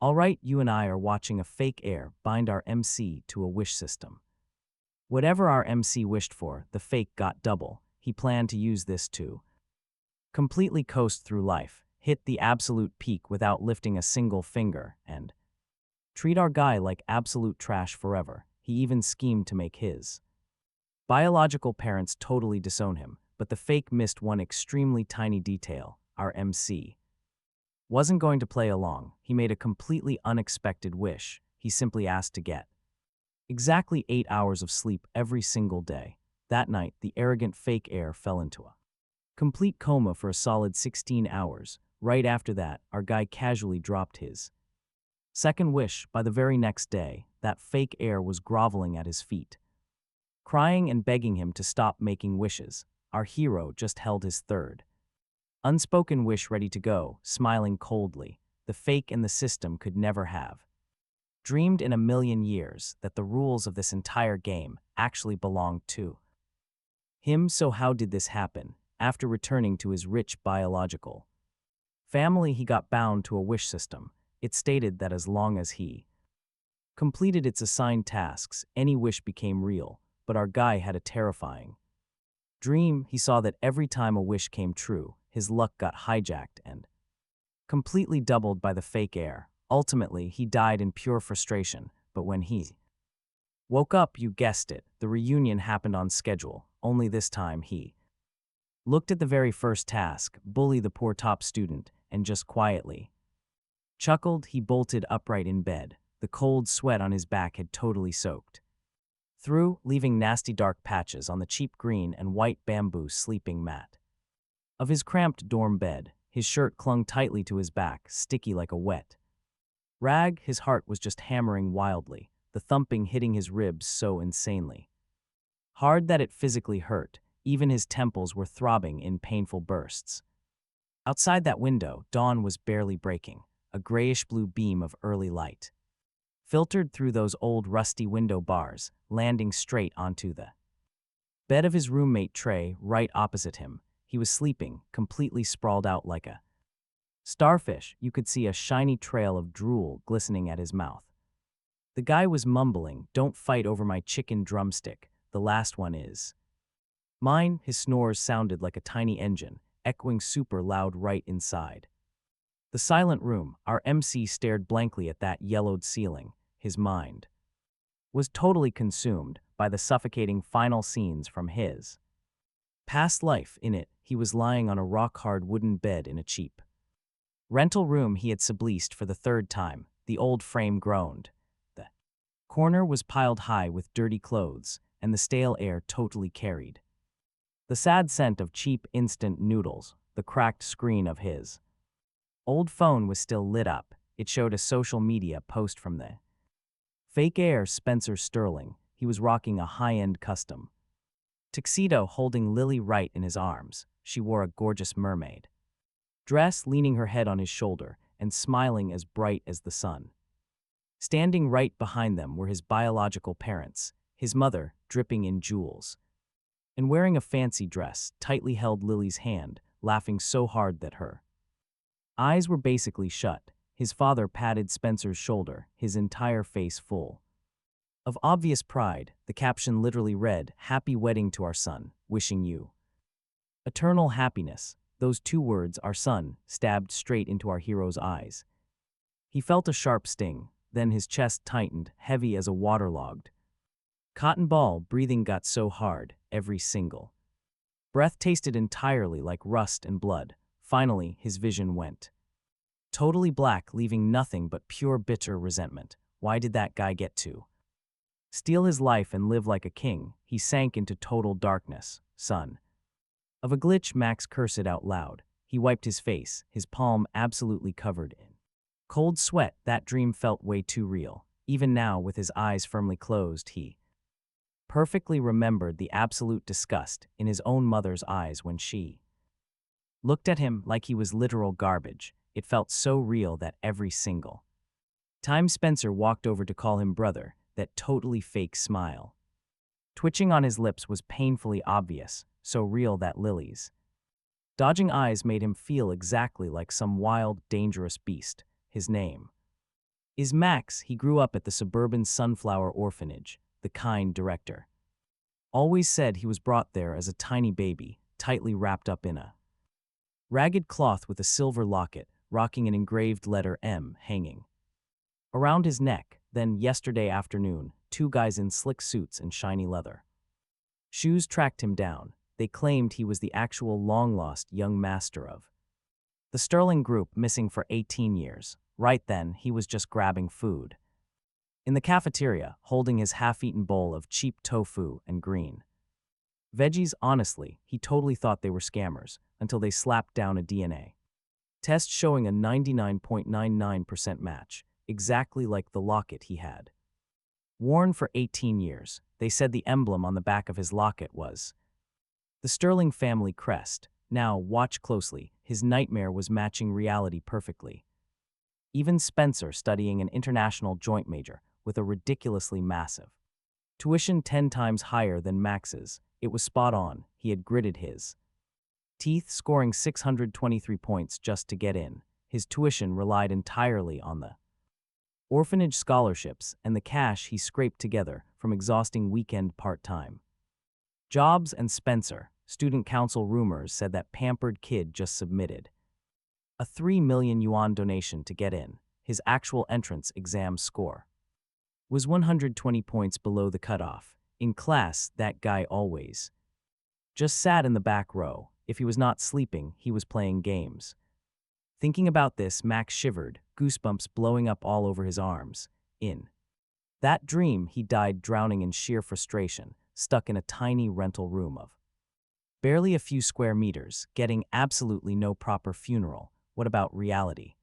All right, you and I are watching a fake heir bind our MC to a wish system. Whatever our MC wished for, the fake got double. He planned to use this to completely coast through life, hit the absolute peak without lifting a single finger, and treat our guy like absolute trash forever. He even schemed to make his biological parents totally disown him, but the fake missed one extremely tiny detail. Our MC wasn't going to play along. He made a completely unexpected wish. He simply asked to get exactly 8 hours of sleep every single day. That night, the arrogant fake heir fell into a complete coma for a solid 16 hours. Right after that, our guy casually dropped his second wish. By the very next day, that fake heir was groveling at his feet, crying and begging him to stop making wishes. Our hero just held his third unspoken wish ready to go, smiling coldly. The fake and the system could never have dreamed in a million years that the rules of this entire game actually belonged to him. So how did this happen? After returning to his rich biological family, he got bound to a wish system. It stated that as long as he completed its assigned tasks, any wish became real. But our guy had a terrifying dream. He saw that every time a wish came true, his luck got hijacked and completely doubled by the fake heir. Ultimately, he died in pure frustration, but when he woke up, you guessed it, the reunion happened on schedule, only this time he looked at the very first task, bully the poor top student, and just quietly chuckled. He bolted upright in bed. The cold sweat on his back had totally soaked through, leaving nasty dark patches on the cheap green and white bamboo sleeping mat of his cramped dorm bed. His shirt clung tightly to his back, sticky like a wet rag. His heart was just hammering wildly, the thumping hitting his ribs so insanely hard that it physically hurt. Even his temples were throbbing in painful bursts. Outside that window, dawn was barely breaking. A grayish-blue beam of early light filtered through those old rusty window bars, landing straight onto the bed of his roommate Trey right opposite him. He was sleeping, completely sprawled out like a starfish. You could see a shiny trail of drool glistening at his mouth. The guy was mumbling, "Don't fight over my chicken drumstick. The last one is mine." His snores sounded like a tiny engine, echoing super loud right inside the silent room. Our MC stared blankly at that yellowed ceiling. His mind was totally consumed by the suffocating final scenes from his past life. In it, he was lying on a rock-hard wooden bed in a cheap rental room he had subleased for the third time. The old frame groaned. The corner was piled high with dirty clothes, and the stale air totally carried the sad scent of cheap instant noodles. The cracked screen of his old phone was still lit up. It showed a social media post from the fake heir, Spencer Sterling. He was rocking a high-end custom tuxedo, holding Lily right in his arms. She wore a gorgeous mermaid dress, leaning her head on his shoulder and smiling as bright as the sun. Standing right behind them were his biological parents, his mother, dripping in jewels and wearing a fancy dress, tightly held Lily's hand, laughing so hard that her eyes were basically shut. His father patted Spencer's shoulder, his entire face full of obvious pride. The caption literally read, "Happy wedding to our son, wishing you eternal happiness." Those two words, "our son," stabbed straight into our hero's eyes. He felt a sharp sting, then his chest tightened, heavy as a waterlogged cotton ball. Breathing got so hard, every single breath tasted entirely like rust and blood. Finally, his vision went totally black, leaving nothing but pure bitter resentment. Why did that guy get to steal his life and live like a king? He sank into total darkness. Son of a glitch, Max cursed it out loud. He wiped his face, his palm absolutely covered in cold sweat. That dream felt way too real. Even now, with his eyes firmly closed, he perfectly remembered the absolute disgust in his own mother's eyes when she looked at him like he was literal garbage. It felt so real that every single time Spencer walked over to call him brother, that totally fake smile twitching on his lips was painfully obvious, so real that Lily's dodging eyes made him feel exactly like some wild, dangerous beast. His name Is Max. He grew up at the suburban Sunflower Orphanage, the kind director always said he was brought there as a tiny baby, tightly wrapped up in a ragged cloth with a silver locket, rocking an engraved letter M hanging around his neck. Then, yesterday afternoon, two guys in slick suits and shiny leather shoes tracked him down. They claimed he was the actual long-lost young master of the Sterling Group, missing for 18 years. Right then, he was just grabbing food in the cafeteria, holding his half-eaten bowl of cheap tofu and green veggies. Honestly, he totally thought they were scammers until they slapped down a DNA test showing a 99.99% match, exactly like the locket he had worn for 18 years. They said the emblem on the back of his locket was the Sterling family crest. Now, watch closely. His nightmare was matching reality perfectly. Even Spencer, studying an international joint major with a ridiculously massive tuition 10 times higher than Max's, it was spot on. He had gritted his teeth, scoring 623 points just to get in. His tuition relied entirely on the orphanage scholarships and the cash he scraped together from exhausting weekend part-time jobs. And Spencer, student council rumors said that pampered kid just submitted a 3 million yuan donation to get in. His actual entrance exam score was 120 points below the cutoff. In class, that guy always just sat in the back row. If he was not sleeping, he was playing games. Thinking about this, Max shivered, goosebumps blowing up all over his arms. In that dream, he died drowning in sheer frustration, stuck in a tiny rental room of barely a few square meters, getting absolutely no proper funeral. What about reality?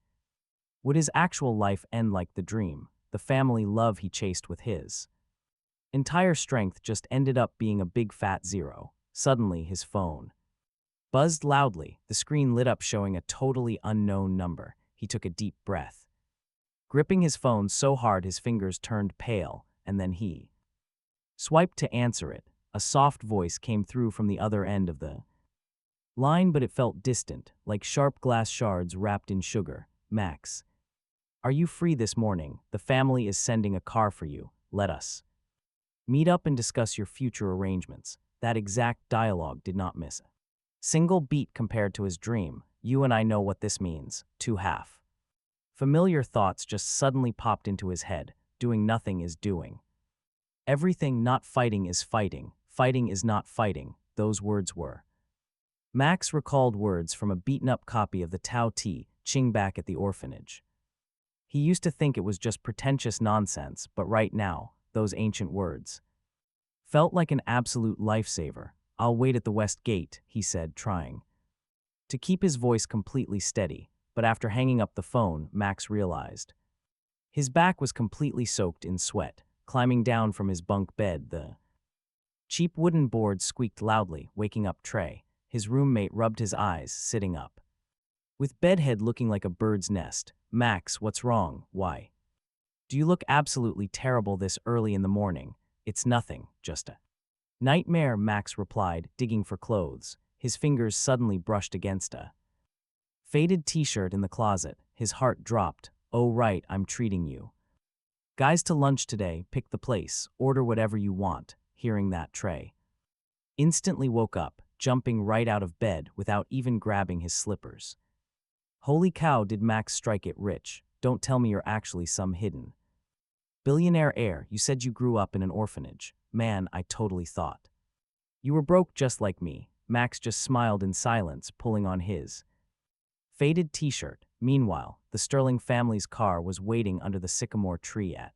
Would his actual life end like the dream? The family love he chased with his entire strength just ended up being a big fat zero. Suddenly, his phone buzzed loudly. The screen lit up showing a totally unknown number. He took a deep breath, gripping his phone so hard his fingers turned pale, and then he swiped to answer it. A soft voice came through from the other end of the line, but it felt distant, like sharp glass shards wrapped in sugar. Max, are you free this morning? The family is sending a car for you. Let us meet up and discuss your future arrangements. That exact dialogue did not miss a single beat compared to his dream. You and I know what this means. Two half familiar thoughts just suddenly popped into his head. Doing nothing is doing everything. Not fighting is fighting. Fighting is not fighting. Those words were Max recalled words from a beaten-up copy of the Tao Te Ching back at the orphanage. He used to think it was just pretentious nonsense, but right now, those ancient words felt like an absolute lifesaver. I'll wait at the west gate, he said, trying to keep his voice completely steady. But after hanging up the phone, Max realized his back was completely soaked in sweat. Climbing down from his bunk bed, the cheap wooden board squeaked loudly, waking up Trey. His roommate rubbed his eyes, sitting up with bedhead looking like a bird's nest. Max, what's wrong? Why do you look absolutely terrible this early in the morning? It's nothing, just a nightmare, Max replied, digging for clothes. His fingers suddenly brushed against a faded t-shirt in the closet. His heart dropped. Oh right, I'm treating you guys to lunch today. Pick the place, order whatever you want. Hearing that, Trey instantly woke up, jumping right out of bed without even grabbing his slippers. Holy cow, did Max strike it rich? Don't tell me you're actually some hidden billionaire heir. You said you grew up in an orphanage. Man, I totally thought you were broke just like me. Max just smiled in silence, pulling on his faded t-shirt. Meanwhile, the Sterling family's car was waiting under the sycamore tree at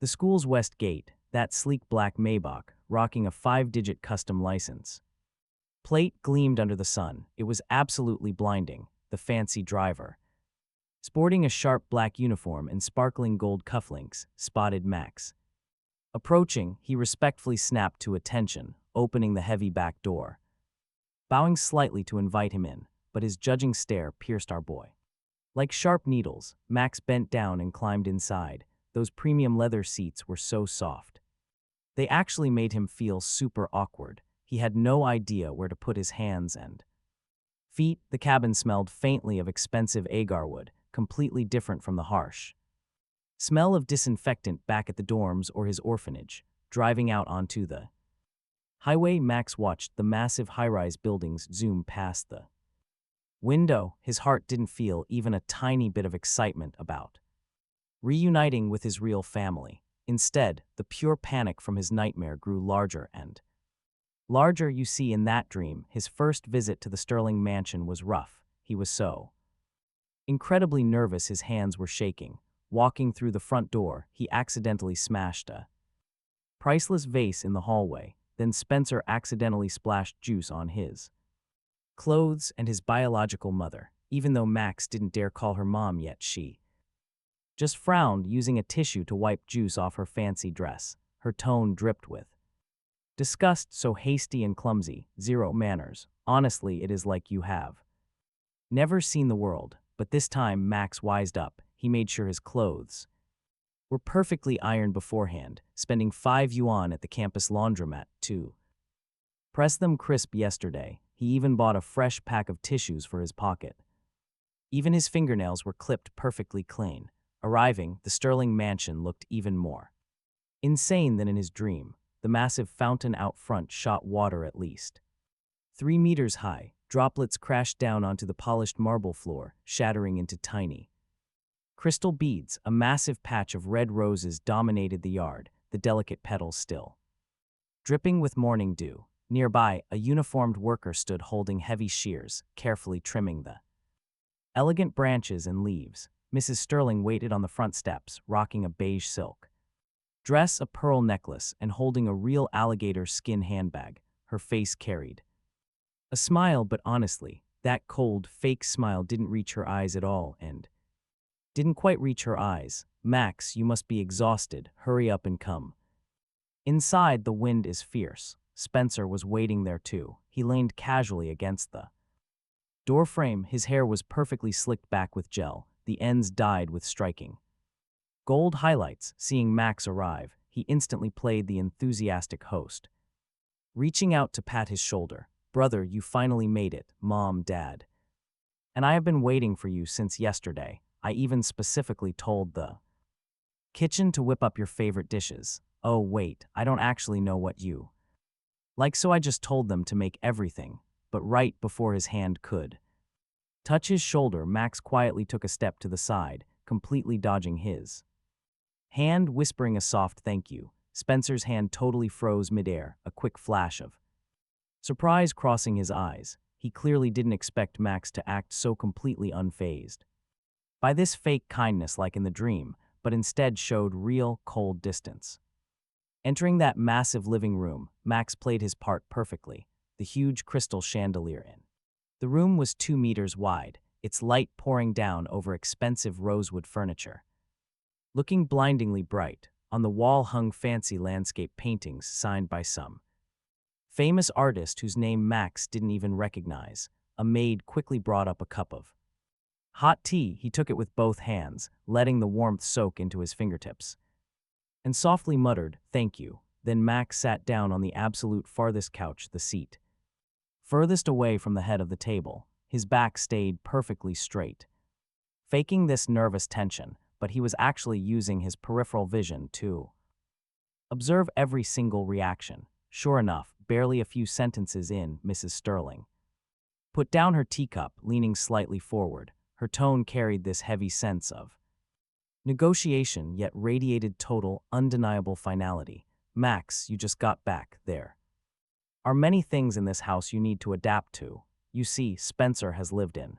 the school's west gate, that sleek black Maybach, rocking a 5-digit custom license plate, gleamed under the sun. It was absolutely blinding. The fancy driver, sporting a sharp black uniform and sparkling gold cufflinks, spotted Max approaching. He respectfully snapped to attention, opening the heavy back door, bowing slightly to invite him in, but his judging stare pierced our boy like sharp needles. Max bent down and climbed inside. Those premium leather seats were so soft, they actually made him feel super awkward. He had no idea where to put his hands and feet. The cabin smelled faintly of expensive agar wood, completely different from the harsh Smell of disinfectant back at the dorms or his orphanage. Driving out onto the highway, Max watched the massive high-rise buildings zoom past the window. His heart didn't feel even a tiny bit of excitement about reuniting with his real family. Instead, the pure panic from his nightmare grew larger and larger. You see, in that dream, his first visit to the Sterling mansion was rough. He was so incredibly nervous his hands were shaking. Walking through the front door, he accidentally smashed a priceless vase in the hallway. Then Spencer accidentally splashed juice on his clothes and his biological mother. Even though Max didn't dare call her mom yet, she just frowned, using a tissue to wipe juice off her fancy dress. Her tone dripped with disgust. So hasty and clumsy, zero manners. Honestly, it is like you have never seen the world. But this time Max wised up. He made sure his clothes were perfectly ironed beforehand, spending 5 yuan at the campus laundromat to press them crisp yesterday. He even bought a fresh pack of tissues for his pocket. Even his fingernails were clipped perfectly clean. Arriving, the Sterling mansion looked even more insane than in his dream. The massive fountain out front shot water at least 3 meters high. Droplets crashed down onto the polished marble floor, shattering into tiny crystal beads. A massive patch of red roses dominated the yard, the delicate petals still dripping with morning dew. Nearby, a uniformed worker stood holding heavy shears, carefully trimming the elegant branches and leaves. Mrs. Sterling waited on the front steps, rocking a beige silk dress, a pearl necklace, and holding a real alligator skin handbag. Her face carried a smile, but honestly, that cold, fake smile didn't reach her eyes at all and didn't quite reach her eyes. Max, you must be exhausted. Hurry up and come inside. The wind is fierce. Spencer was waiting there too. He leaned casually against the doorframe. His hair was perfectly slicked back with gel, the ends dyed with striking gold highlights. Seeing Max arrive, he instantly played the enthusiastic host, reaching out to pat his shoulder. Brother, you finally made it. Mom, Dad, and I have been waiting for you since yesterday. I even specifically told the kitchen to whip up your favorite dishes. Oh wait, I don't actually know what you like, so I just told them to make everything. But right before his hand could touch his shoulder, Max quietly took a step to the side, completely dodging his hand, whispering a soft thank you. Spencer's hand totally froze midair, a quick flash of surprise crossing his eyes. He clearly didn't expect Max to act so completely unfazed by this fake kindness like in the dream, but instead showed real, cold distance. Entering that massive living room, Max played his part perfectly. The huge crystal chandelier in the room was 2 meters wide, its light pouring down over expensive rosewood furniture, looking blindingly bright. On the wall hung fancy landscape paintings signed by some famous artist whose name Max didn't even recognize. A maid quickly brought up a cup of hot tea. He took it with both hands, letting the warmth soak into his fingertips, and softly muttered, "Thank you." Then Max sat down on the absolute farthest couch, the seat furthest away from the head of the table. His back stayed perfectly straight, faking this nervous tension, but he was actually using his peripheral vision to observe every single reaction. Sure enough, barely a few sentences in, Mrs. Sterling put down her teacup, leaning slightly forward. Her tone carried this heavy sense of negotiation, yet radiated total, undeniable finality. Max, you just got back. There are many things in this house you need to adapt to. You see, Spencer has lived in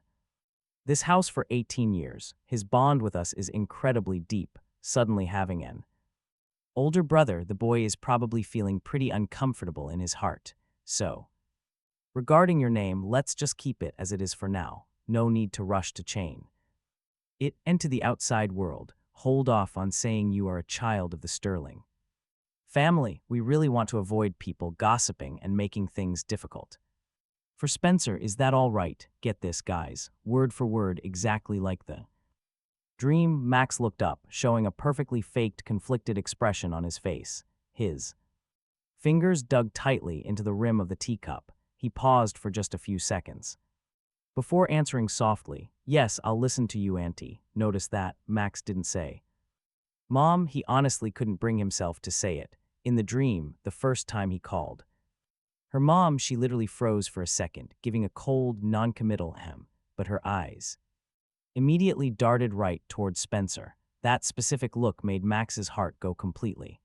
this house for 18 years. His bond with us is incredibly deep. Suddenly having an older brother, the boy is probably feeling pretty uncomfortable in his heart. So, regarding your name, let's just keep it as it is for now. No need to rush to change it and to the outside world. Hold off on saying you are a child of the Sterling family. We really want to avoid people gossiping and making things difficult. For Spencer, is that all right? Get this, guys. Word for word, exactly like the dream. Max looked up, showing a perfectly faked, conflicted expression on his face. His fingers dug tightly into the rim of the teacup. He paused for just a few seconds before answering softly, "Yes, I'll listen to you, Auntie." Notice that Max didn't say Mom, he honestly couldn't bring himself to say it. In the dream, the first time he called. Her mom, she literally froze for a second, giving a cold, non-committal hem, but her eyes immediately darted right towards Spencer. That specific look made Max's heart go completely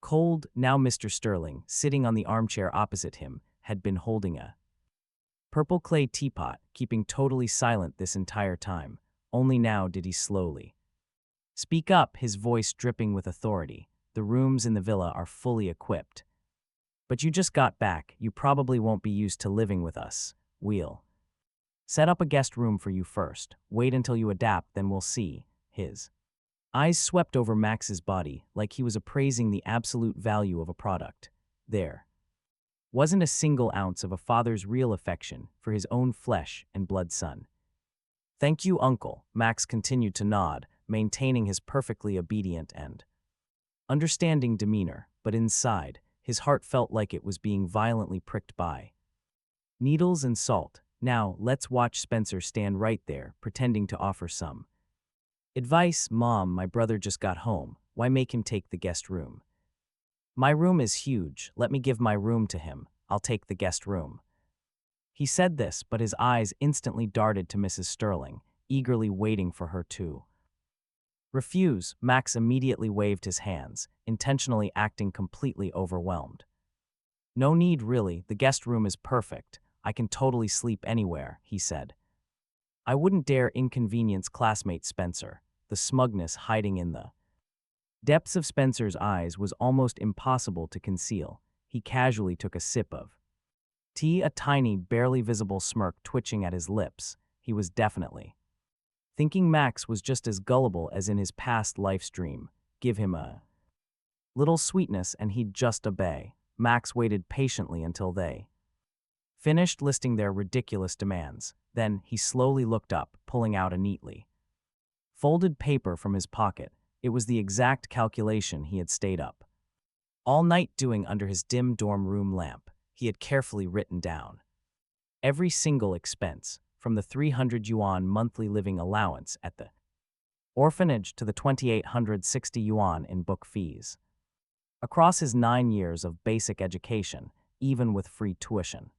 cold. Now Mr. Sterling, sitting on the armchair opposite him, had been holding a purple clay teapot, keeping totally silent this entire time. Only now did he slowly speak up, his voice dripping with authority. The rooms in the villa are fully equipped. But you just got back, you probably won't be used to living with us. We'll set up a guest room for you first. Wait until you adapt, then we'll see. His eyes swept over Max's body like he was appraising the absolute value of a product. There wasn't a single ounce of a father's real affection for his own flesh and blood son. Thank you, Uncle. Max continued to nod, maintaining his perfectly obedient and understanding demeanor, but inside, his heart felt like it was being violently pricked by needles and salt. Now, let's watch Spencer stand right there, pretending to offer some advice. Mom, my brother just got home. Why make him take the guest room? My room is huge. Let me give my room to him. I'll take the guest room. He said this, but his eyes instantly darted to Mrs. Sterling, eagerly waiting for her to refuse. Max immediately waved his hands, intentionally acting completely overwhelmed. No need, really. The guest room is perfect. I can totally sleep anywhere, he said. I wouldn't dare inconvenience classmate Spencer. The smugness hiding in the depths of Spencer's eyes was almost impossible to conceal. He casually took a sip of tea, a tiny, barely visible smirk twitching at his lips. He was definitely thinking Max was just as gullible as in his past life's dream. Give him a little sweetness and he'd just obey. Max waited patiently until they finished listing their ridiculous demands. Then he slowly looked up, pulling out a neatly folded paper from his pocket. It was the exact calculation he had stayed up all night doing under his dim dorm room lamp. He had carefully written down every single expense, from the 300 yuan monthly living allowance at the orphanage to the 2,860 yuan in book fees. Across his 9 years of basic education, even with free tuition.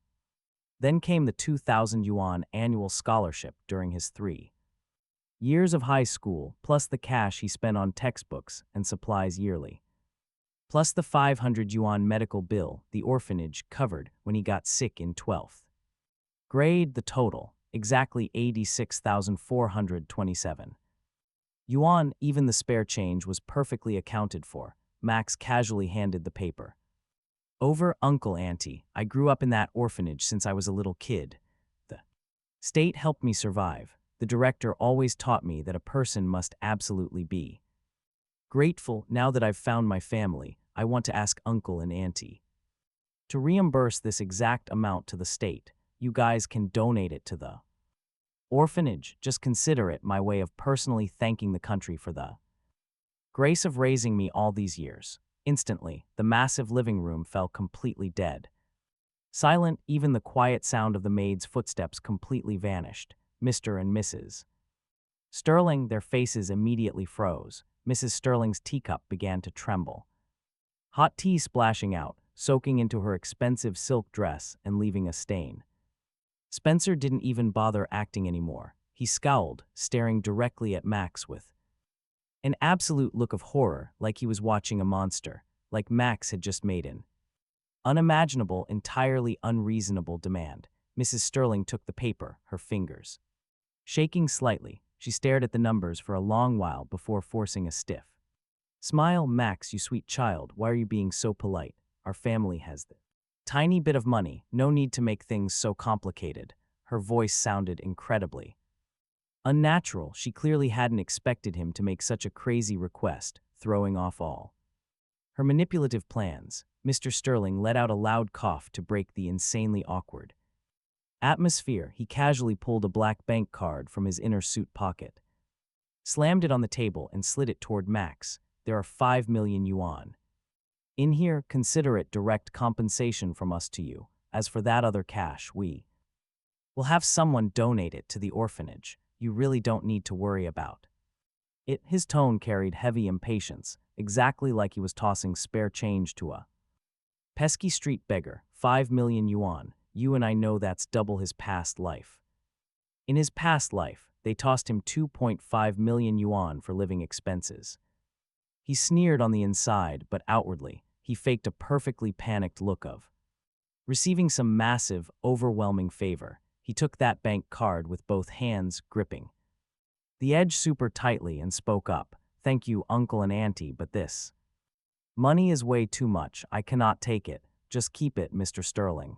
Then came the 2,000 yuan annual scholarship during his 3 years of high school, plus the cash he spent on textbooks and supplies yearly. Plus the 500 yuan medical bill the orphanage covered when he got sick in 12th grade. The total, exactly 86,427 yuan. Even the spare change was perfectly accounted for. Max casually handed the paper over. Uncle, Auntie, I grew up in that orphanage since I was a little kid. The state helped me survive. The director always taught me that a person must absolutely be grateful. Now that I've found my family, I want to ask Uncle and Auntie to reimburse this exact amount to the state. You guys can donate it to the orphanage. Just consider it my way of personally thanking the country for the grace of raising me all these years. Instantly, the massive living room fell completely dead. Silent, even the quiet sound of the maid's footsteps completely vanished. Mr. and Mrs. Sterling, their faces immediately froze. Mrs. Sterling's teacup began to tremble. Hot tea splashing out, soaking into her expensive silk dress and leaving a stain. Spencer didn't even bother acting anymore. He scowled, staring directly at Max with an absolute look of horror, like he was watching a monster, like Max had just made an unimaginable, entirely unreasonable demand. Mrs. Sterling took the paper, her fingers shaking slightly. She stared at the numbers for a long while before forcing a stiff smile. Max, you sweet child, why are you being so polite? Our family has the tiny bit of money. No need to make things so complicated. Her voice sounded incredibly unnatural. She clearly hadn't expected him to make such a crazy request, throwing off all her manipulative plans. Mr. Sterling let out a loud cough to break the insanely awkward atmosphere. He casually pulled a black bank card from his inner suit pocket, slammed it on the table, and slid it toward Max. There are 5 million yuan in here. Consider it direct compensation from us to you. As for that other cash, we will have someone donate it to the orphanage. You really don't need to worry about His tone carried heavy impatience, exactly like he was tossing spare change to a pesky street beggar. 5 million yuan. You and I know that's double his past life. In his past life, they tossed him 2.5 million yuan for living expenses. He sneered on the inside, but outwardly, he faked a perfectly panicked look of receiving some massive, overwhelming favor. He took that bank card with both hands gripping the edge super tightly and spoke up. Thank you, uncle and auntie, but this money is way too much. I cannot take it. Just keep it, Mr. Sterling.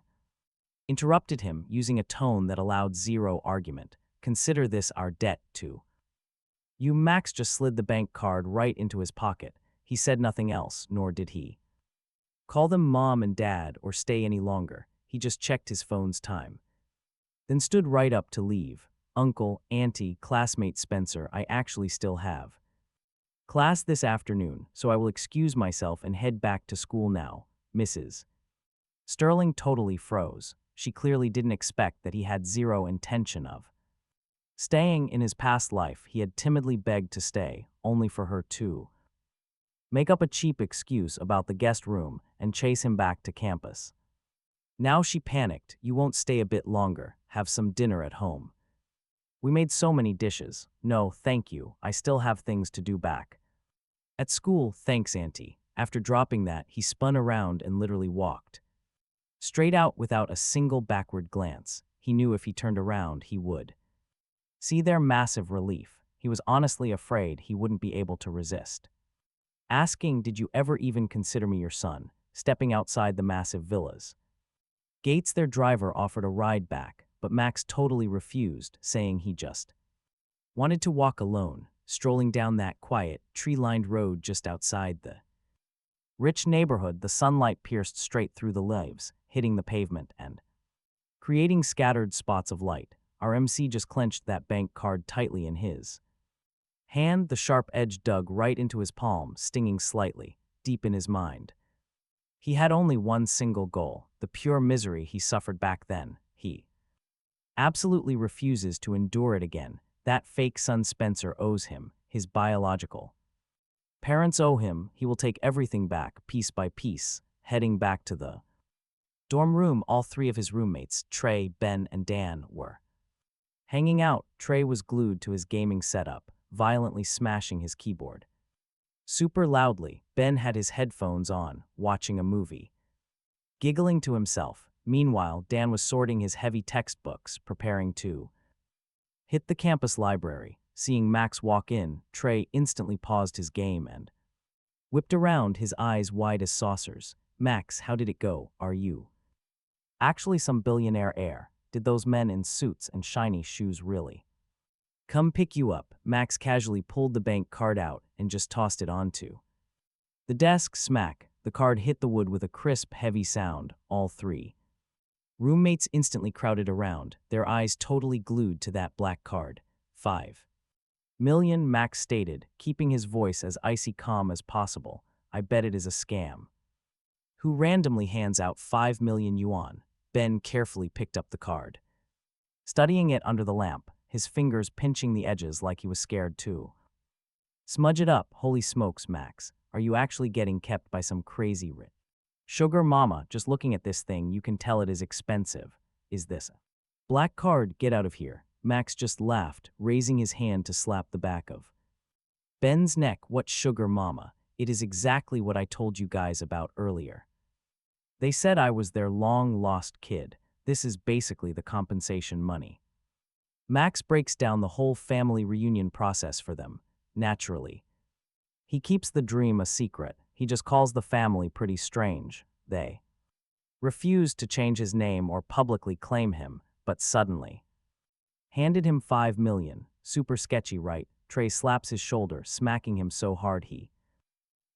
Interrupted him, using a tone that allowed zero argument. Consider this our debt, too. You. Max just slid the bank card right into his pocket. He said nothing else, nor did he call them mom and dad or stay any longer. He just checked his phone's time. Then stood right up to leave. Uncle, auntie, classmate Spencer, I actually still have class this afternoon, so I will excuse myself and head back to school now, Mrs. Sterling totally froze. She clearly didn't expect that he had zero intention of staying. In his past life, he had timidly begged to stay, only for her to make up a cheap excuse about the guest room and chase him back to campus. Now she panicked. You won't stay a bit longer, have some dinner at home. We made so many dishes. No, thank you, I still have things to do back at school. Thanks, auntie. After dropping that, he spun around and literally walked straight out without a single backward glance. He knew if he turned around, he would see their massive relief. He was honestly afraid he wouldn't be able to resist asking, did you ever even consider me your son? Stepping outside the massive villas gates, their driver offered a ride back, but Max totally refused, saying he just wanted to walk alone, strolling down that quiet, tree-lined road just outside the rich neighborhood. The sunlight pierced straight through the leaves, hitting the pavement and creating scattered spots of light. Our MC just clenched that bank card tightly in his hand, the sharp edge dug right into his palm, stinging slightly, deep in his mind. He had only one single goal, the pure misery he suffered back then. He absolutely refuses to endure it again. That fake son Spencer owes him, his biological parents owe him. He will take everything back, piece by piece. Heading back to the dorm room, all three of his roommates, Trey, Ben, and Dan, were hanging out. Trey was glued to his gaming setup, violently smashing his keyboard super loudly. Ben had his headphones on, watching a movie, giggling to himself. Meanwhile, Dan was sorting his heavy textbooks, preparing to hit the campus library. Seeing Max walk in, Trey instantly paused his game and whipped around, his eyes wide as saucers. Max, how did it go? Are you actually some billionaire heir? Did those men in suits and shiny shoes really come pick you up? Max casually pulled the bank card out and just tossed it onto the desk. Smack. The card hit the wood with a crisp, heavy sound. All three roommates instantly crowded around, their eyes totally glued to that black card. 5 million, Max stated, keeping his voice as icy calm as possible. I bet it is a scam. Who randomly hands out 5 million yuan? Ben carefully picked up the card, studying it under the lamp, his fingers pinching the edges like he was scared too. Smudge it up. Holy smokes, Max. Are you actually getting kept by some crazy rich sugar mama? Just looking at this thing, you can tell it is expensive. Is this a black card? Get out of here. Max just laughed, raising his hand to slap the back of Ben's neck. What sugar mama? It is exactly what I told you guys about earlier. They said I was their long-lost kid. This is basically the compensation money. Max breaks down the whole family reunion process for them. Naturally, he keeps the dream a secret. He just calls the family pretty strange. They refused to change his name or publicly claim him, but suddenly handed him 5 million. Super sketchy, right? Trey slaps his shoulder, smacking him so hard he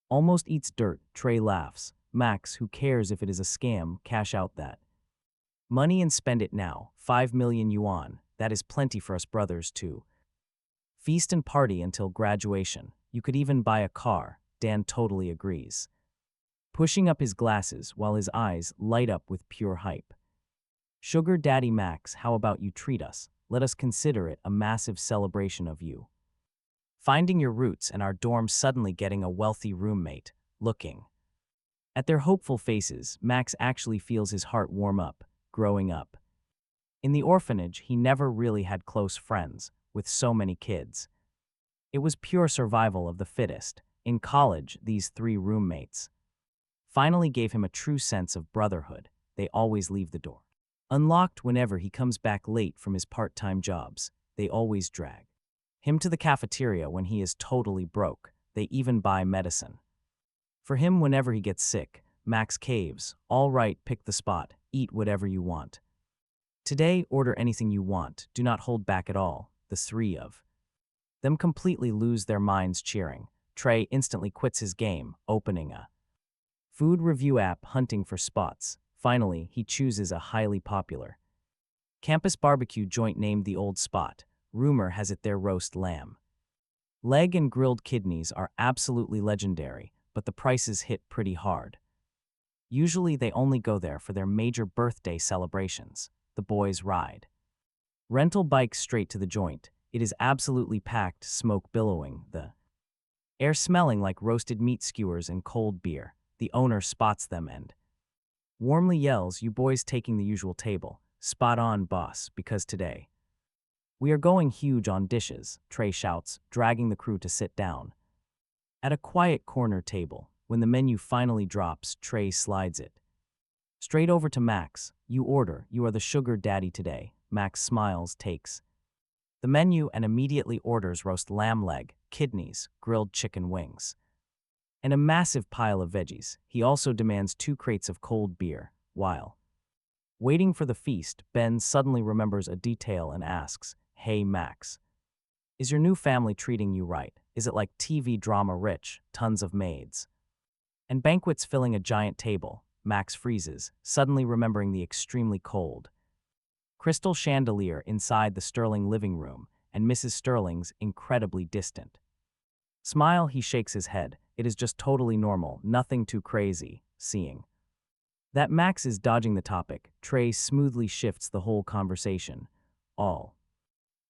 almost eats dirt. Trey laughs. Max, who cares if it is a scam? Cash out that money and spend it now. 5 million yuan. That is plenty for us brothers to feast and party until graduation. You could even buy a car. Dan totally agrees, pushing up his glasses while his eyes light up with pure hype. Sugar Daddy Max, how about you treat us? Let us consider it a massive celebration of you Finding your roots and our dorm suddenly getting a wealthy roommate. Looking at their hopeful faces, Max actually feels his heart warm up, growing up. In the orphanage, he never really had close friends, with so many kids. It was pure survival of the fittest. In college, these three roommates finally gave him a true sense of brotherhood. They always leave the door unlocked whenever he comes back late from his part-time jobs. They always drag him to the cafeteria when he is totally broke. They even buy medicine for him whenever he gets sick. Max caves. All right, pick the spot. Eat whatever you want. Today, order anything you want. Do not hold back at all. The three of them completely lose their minds cheering. Trey instantly quits his game, opening a food review app hunting for spots. Finally, he chooses a highly popular campus barbecue joint named The Old Spot. Rumor has it their roast lamb leg and grilled kidneys are absolutely legendary, but the prices hit pretty hard. Usually they only go there for their major birthday celebrations. The boys ride rental bikes straight to the joint. It is absolutely packed, smoke billowing, the air smelling like roasted meat skewers and cold beer. The owner spots them and warmly yells, "You boys taking the usual table." "Spot on, boss, because today we are going huge on dishes," Trey shouts, dragging the crew to sit down at a quiet corner table. When the menu finally drops, Trey slides it straight over to Max. "You order, you are the sugar daddy today." Max smiles, takes the menu and immediately orders roast lamb leg, kidneys, grilled chicken wings, and a massive pile of veggies. He also demands 2 crates of cold beer. While waiting for the feast, Ben suddenly remembers a detail and asks, "Hey Max, is your new family treating you right? Is it like TV drama rich, tons of maids and banquets filling a giant table?" Max freezes, suddenly remembering the extremely cold crystal chandelier inside the Sterling living room and Mrs. Sterling's incredibly distant smile. He shakes his head. It is just totally normal, nothing too crazy. Seeing that Max is dodging the topic, Trey smoothly shifts the whole conversation. "All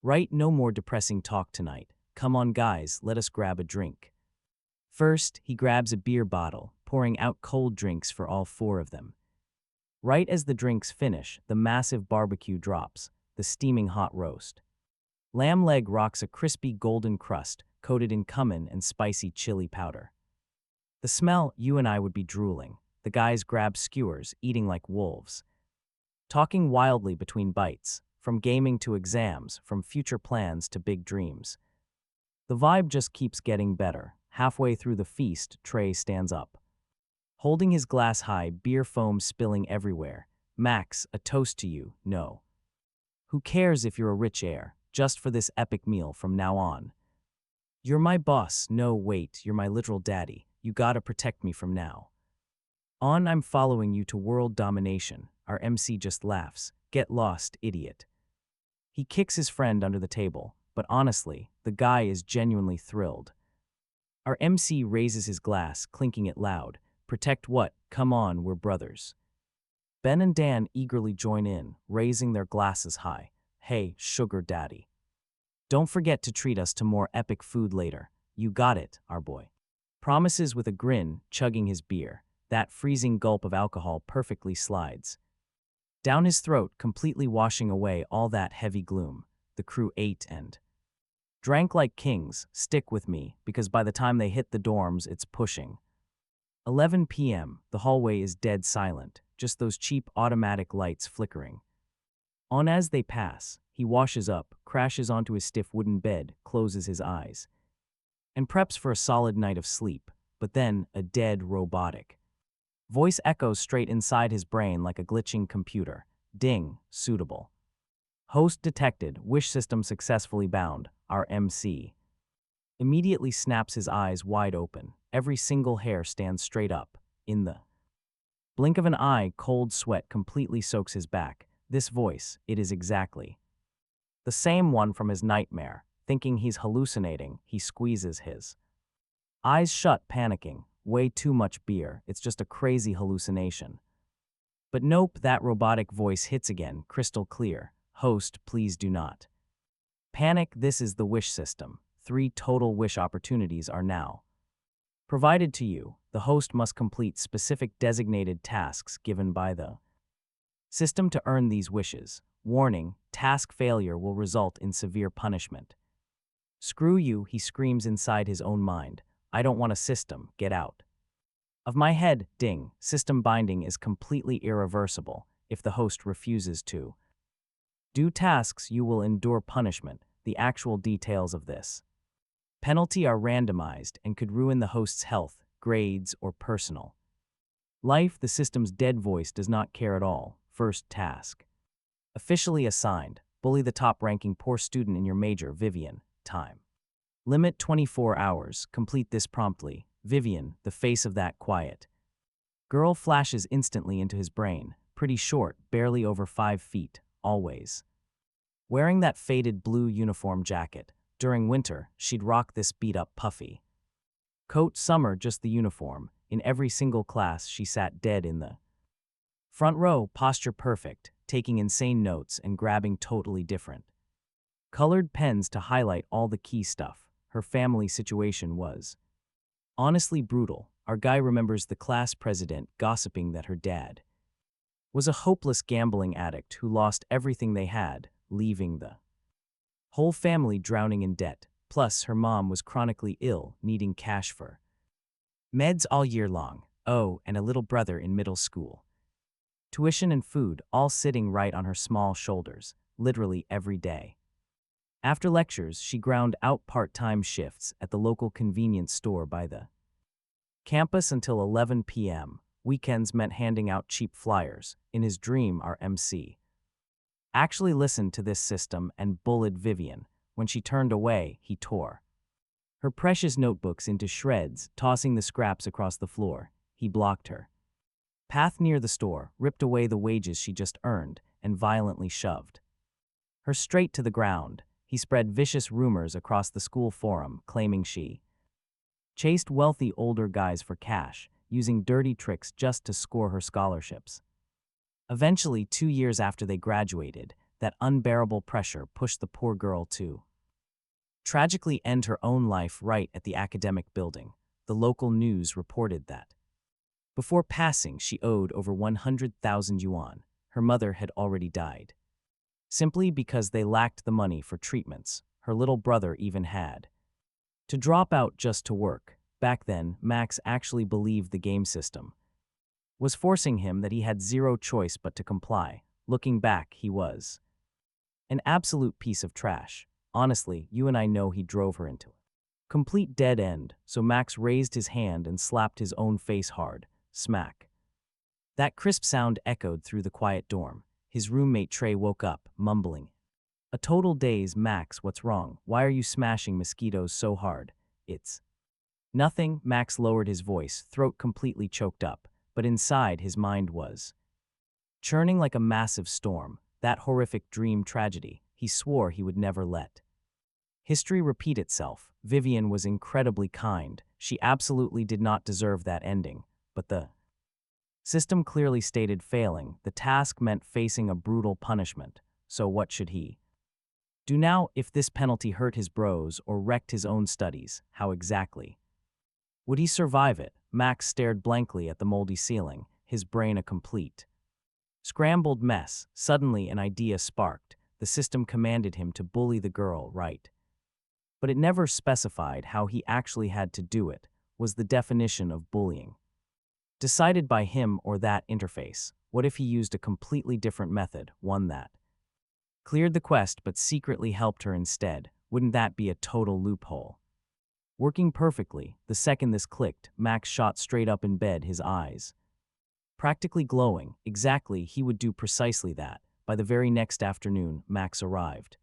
right, no more depressing talk tonight. Come on guys, let us grab a drink." First, he grabs a beer bottle, pouring out cold drinks for all 4 of them. Right as the drinks finish, the massive barbecue drops, the steaming hot roast lamb leg rocks a crispy golden crust, coated in cumin and spicy chili powder. The smell, you and I would be drooling. The guys grab skewers, eating like wolves, talking wildly between bites, from gaming to exams, from future plans to big dreams. The vibe just keeps getting better. Halfway through the feast, Trey stands up, holding his glass high, beer foam spilling everywhere. "Max, a toast to you. No. Who cares if you're a rich heir? Just for this epic meal from now on. You're my boss. No, wait, you're my literal daddy. You gotta protect me from now on. I'm following you to world domination." Our MC just laughs. "Get lost, idiot." He kicks his friend under the table, but honestly, the guy is genuinely thrilled. Our MC raises his glass, clinking it loud. "Protect what? Come on, we're brothers." Ben and Dan eagerly join in, raising their glasses high. "Hey, sugar daddy. Don't forget to treat us to more epic food later." "You got it, our boy," promises with a grin, chugging his beer. That freezing gulp of alcohol perfectly slides down his throat, completely washing away all that heavy gloom. The crew ate and drank like kings. Stick with me, because by the time they hit the dorms, it's pushing 11 p.m. The hallway is dead silent, just those cheap automatic lights flickering on as they pass. He washes up, crashes onto his stiff wooden bed, closes his eyes, and preps for a solid night of sleep. But then, a dead, robotic voice echoes straight inside his brain like a glitching computer. "Ding, suitable host detected, wish system successfully bound." Our MC immediately snaps his eyes wide open. Every single hair stands straight up. In the blink of an eye, cold sweat completely soaks his back. This voice, it is exactly the same one from his nightmare. Thinking he's hallucinating, he squeezes his eyes shut, panicking. Way too much beer, it's just a crazy hallucination. But nope, that robotic voice hits again, crystal clear. "Host, please do not panic. This is the wish system. 3 total wish opportunities are now provided to you. The host must complete specific designated tasks given by the system to earn these wishes. Warning, task failure will result in severe punishment. Screw you, he screams inside his own mind. I don't want a system, get out of my head, ding. System binding is completely irreversible. If the host refuses to do tasks, you will endure punishment. The actual details of this penalty are randomized and could ruin the host's health, grades, or personal life. The system's dead voice does not care at all. First task. Officially assigned. Bully the top-ranking poor student in your major, Vivian. Time limit 24 hours. Complete this promptly. Vivian, the face of that quiet girl, flashes instantly into his brain. Pretty short, barely over 5 feet, always wearing that faded blue uniform jacket. During winter, she'd rock this beat-up puffy coat. Summer, just the uniform. In every single class, she sat dead in the front row, posture perfect, taking insane notes and grabbing totally different colored pens to highlight all the key stuff. Her family situation was honestly brutal. Our guy remembers the class president gossiping that her dad was a hopeless gambling addict who lost everything they had, leaving the whole family drowning in debt. Plus, her mom was chronically ill, needing cash for meds all year long. Oh, and a little brother in middle school. Tuition and food all sitting right on her small shoulders, literally every day. After lectures, she ground out part-time shifts at the local convenience store by the campus until 11 p.m. Weekends meant handing out cheap flyers. In his dream, our MC actually listened to this system and bullied Vivian. When she turned away, he tore her precious notebooks into shreds, tossing the scraps across the floor. He blocked her path near the store, ripped away the wages she just earned, and violently shoved her straight to the ground. He spread vicious rumors across the school forum, claiming she chased wealthy older guys for cash, using dirty tricks just to score her scholarships. Eventually, 2 years after they graduated, that unbearable pressure pushed the poor girl to tragically end her own life right at the academic building. The local news reported that before passing, she owed over 100,000 yuan. Her mother had already died, simply because they lacked the money for treatments. Her little brother even had to drop out just to work. Back then, Max actually believed the game system was forcing him, that he had zero choice but to comply. Looking back, he was an absolute piece of trash. Honestly, you and I know he drove her into a complete dead end, so Max raised his hand and slapped his own face hard. Smack. That crisp sound echoed through the quiet dorm. His roommate Trey woke up, mumbling, a total daze. Max, what's wrong? Why are you smashing mosquitoes so hard? It's nothing. Max lowered his voice, throat completely choked up, but inside his mind was churning like a massive storm. That horrific dream tragedy, he swore he would never let history repeat itself. Vivian was incredibly kind. She absolutely did not deserve that ending, but the system clearly stated failing. The task meant facing a brutal punishment. So what should he do now? If this penalty hurt his bros or wrecked his own studies, how exactly would he survive it? Max stared blankly at the moldy ceiling, his brain a complete scrambled mess. Suddenly an idea sparked. The system commanded him to bully the girl, right? But it never specified how he actually had to do it. Was the definition of bullying decided by him or that interface? What if he used a completely different method, one that cleared the quest but secretly helped her instead? Wouldn't that be a total loophole? Working perfectly. The second this clicked, Max shot straight up in bed, his eyes practically glowing. Exactly, he would do precisely that. By the very next afternoon, Max arrived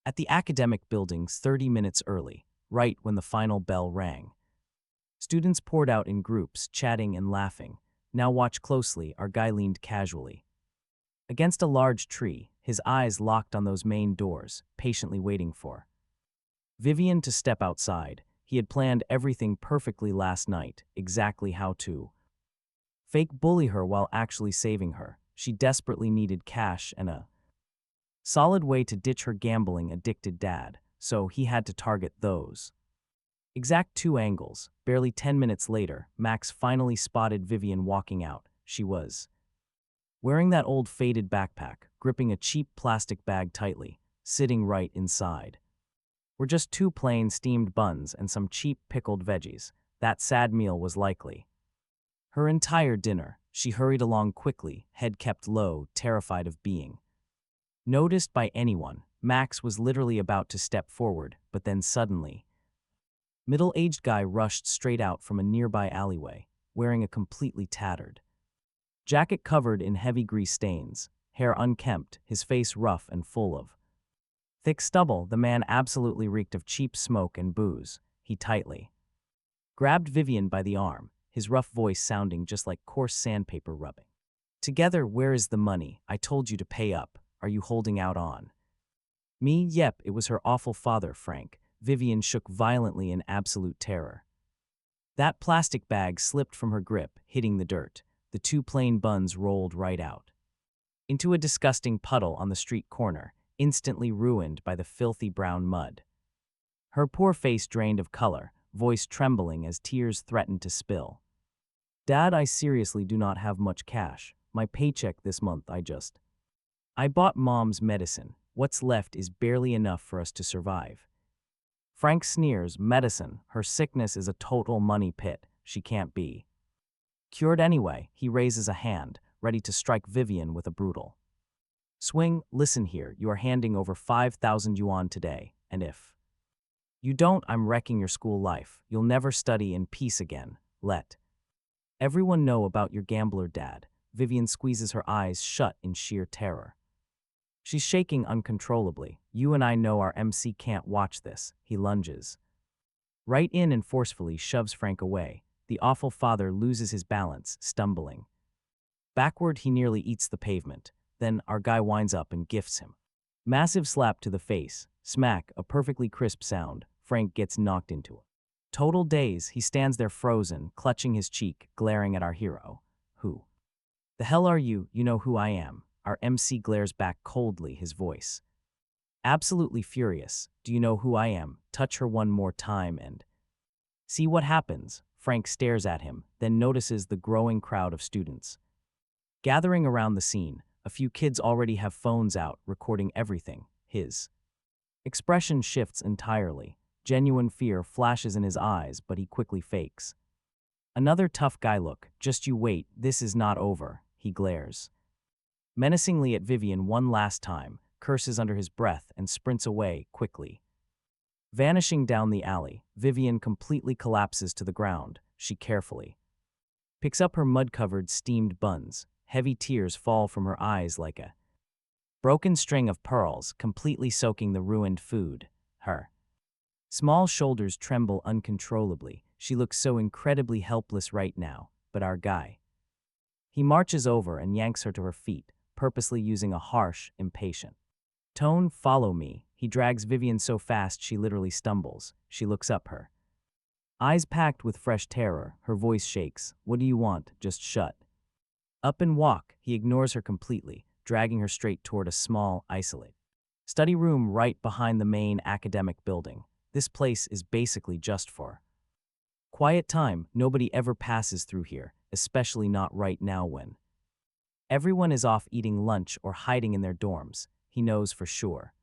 at the academic buildings 30 minutes early, right when the final bell rang. Students poured out in groups, chatting and laughing. Now watch closely. Our guy leaned casually against a large tree, his eyes locked on those main doors, patiently waiting for Vivian to step outside. He had planned everything perfectly last night, exactly how to fake bully her while actually saving her. She desperately needed cash and a solid way to ditch her gambling-addicted dad. so he had to target those. Exact 2 angles. Barely 10 minutes later, Max finally spotted Vivian walking out. She was wearing that old faded backpack, gripping a cheap plastic bag tightly, sitting right inside. Were just 2 plain steamed buns and some cheap pickled veggies. That sad meal was likely her entire dinner. She hurried along quickly, head kept low, terrified of being noticed by anyone. Max was literally about to step forward, but then suddenly, middle-aged guy rushed straight out from a nearby alleyway, wearing a completely tattered jacket covered in heavy grease stains, hair unkempt, his face rough and full of thick stubble. The man absolutely reeked of cheap smoke and booze. He tightly grabbed Vivian by the arm, his rough voice sounding just like coarse sandpaper rubbing together. "Where is the money? I told you to pay up. Are you holding out on me?" "Yep, it was her awful father, Frank." Vivian shook violently in absolute terror. That plastic bag slipped from her grip, hitting the dirt. The 2 plain buns rolled right out into a disgusting puddle on the street corner, instantly ruined by the filthy brown mud. Her poor face drained of color, voice trembling as tears threatened to spill. "Dad, I seriously do not have much cash. My paycheck this month, I bought Mom's medicine. What's left is barely enough for us to survive." Frank sneers. "Medicine. Her sickness is a total money pit. She can't be cured anyway." He raises a hand, ready to strike Vivian with a brutal swing. "Listen here, you are handing over 5,000 yuan today, and if you don't, I'm wrecking your school life. You'll never study in peace again. Let everyone know about your gambler dad." Vivian squeezes her eyes shut in sheer terror. She's shaking uncontrollably. "You and I know our MC can't watch this." He lunges right in and forcefully shoves Frank away. The awful father loses his balance, stumbling backward. He nearly eats the pavement. Then our guy winds up and gifts him massive slap to the face. Smack, a perfectly crisp sound. Frank gets knocked into a total daze. He stands there frozen, clutching his cheek, glaring at our hero. "Who the hell are you?" "You know who I am." Our MC glares back coldly, his voice absolutely furious. "Do you know who I am? Touch her one more time and see what happens." Frank stares at him, then notices the growing crowd of students gathering around the scene. A few kids already have phones out, recording everything. His expression shifts entirely. Genuine fear flashes in his eyes, but he quickly fakes another tough guy look. "Just you wait, this is not over." He glares menacingly at Vivian one last time, curses under his breath, and sprints away quickly. Vanishing down the alley, Vivian completely collapses to the ground. She carefully picks up her mud-covered steamed buns. Heavy tears fall from her eyes like a broken string of pearls, completely soaking the ruined food. Her small shoulders tremble uncontrollably. She looks so incredibly helpless right now, but our guy, he marches over and yanks her to her feet, purposely using a harsh, impatient tone. "Follow me." He drags Vivian so fast she literally stumbles. She looks up, her eyes packed with fresh terror. Her voice shakes. "What do you want? Just shut up and walk." He ignores her completely, dragging her straight toward a small, isolated study room right behind the main academic building. This place is basically just for quiet time. Nobody ever passes through here, especially not right now when everyone is off eating lunch or hiding in their dorms. He knows for sure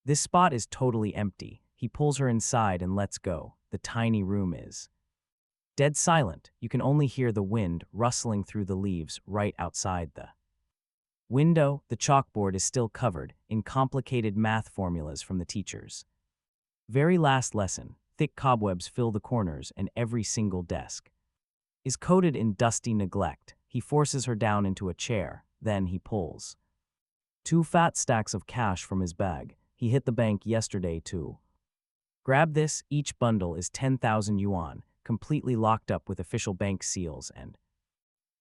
this spot is totally empty. He pulls her inside and lets go. The tiny room is dead silent. You can only hear the wind rustling through the leaves right outside the window. The chalkboard is still covered in complicated math formulas from the teacher's very last lesson. Thick cobwebs fill the corners, and every single desk is coated in dusty neglect. He forces her down into a chair. Then he pulls 2 fat stacks of cash from his bag. He hit the bank yesterday to grab this. Each bundle is 10,000 yuan, completely locked up with official bank seals and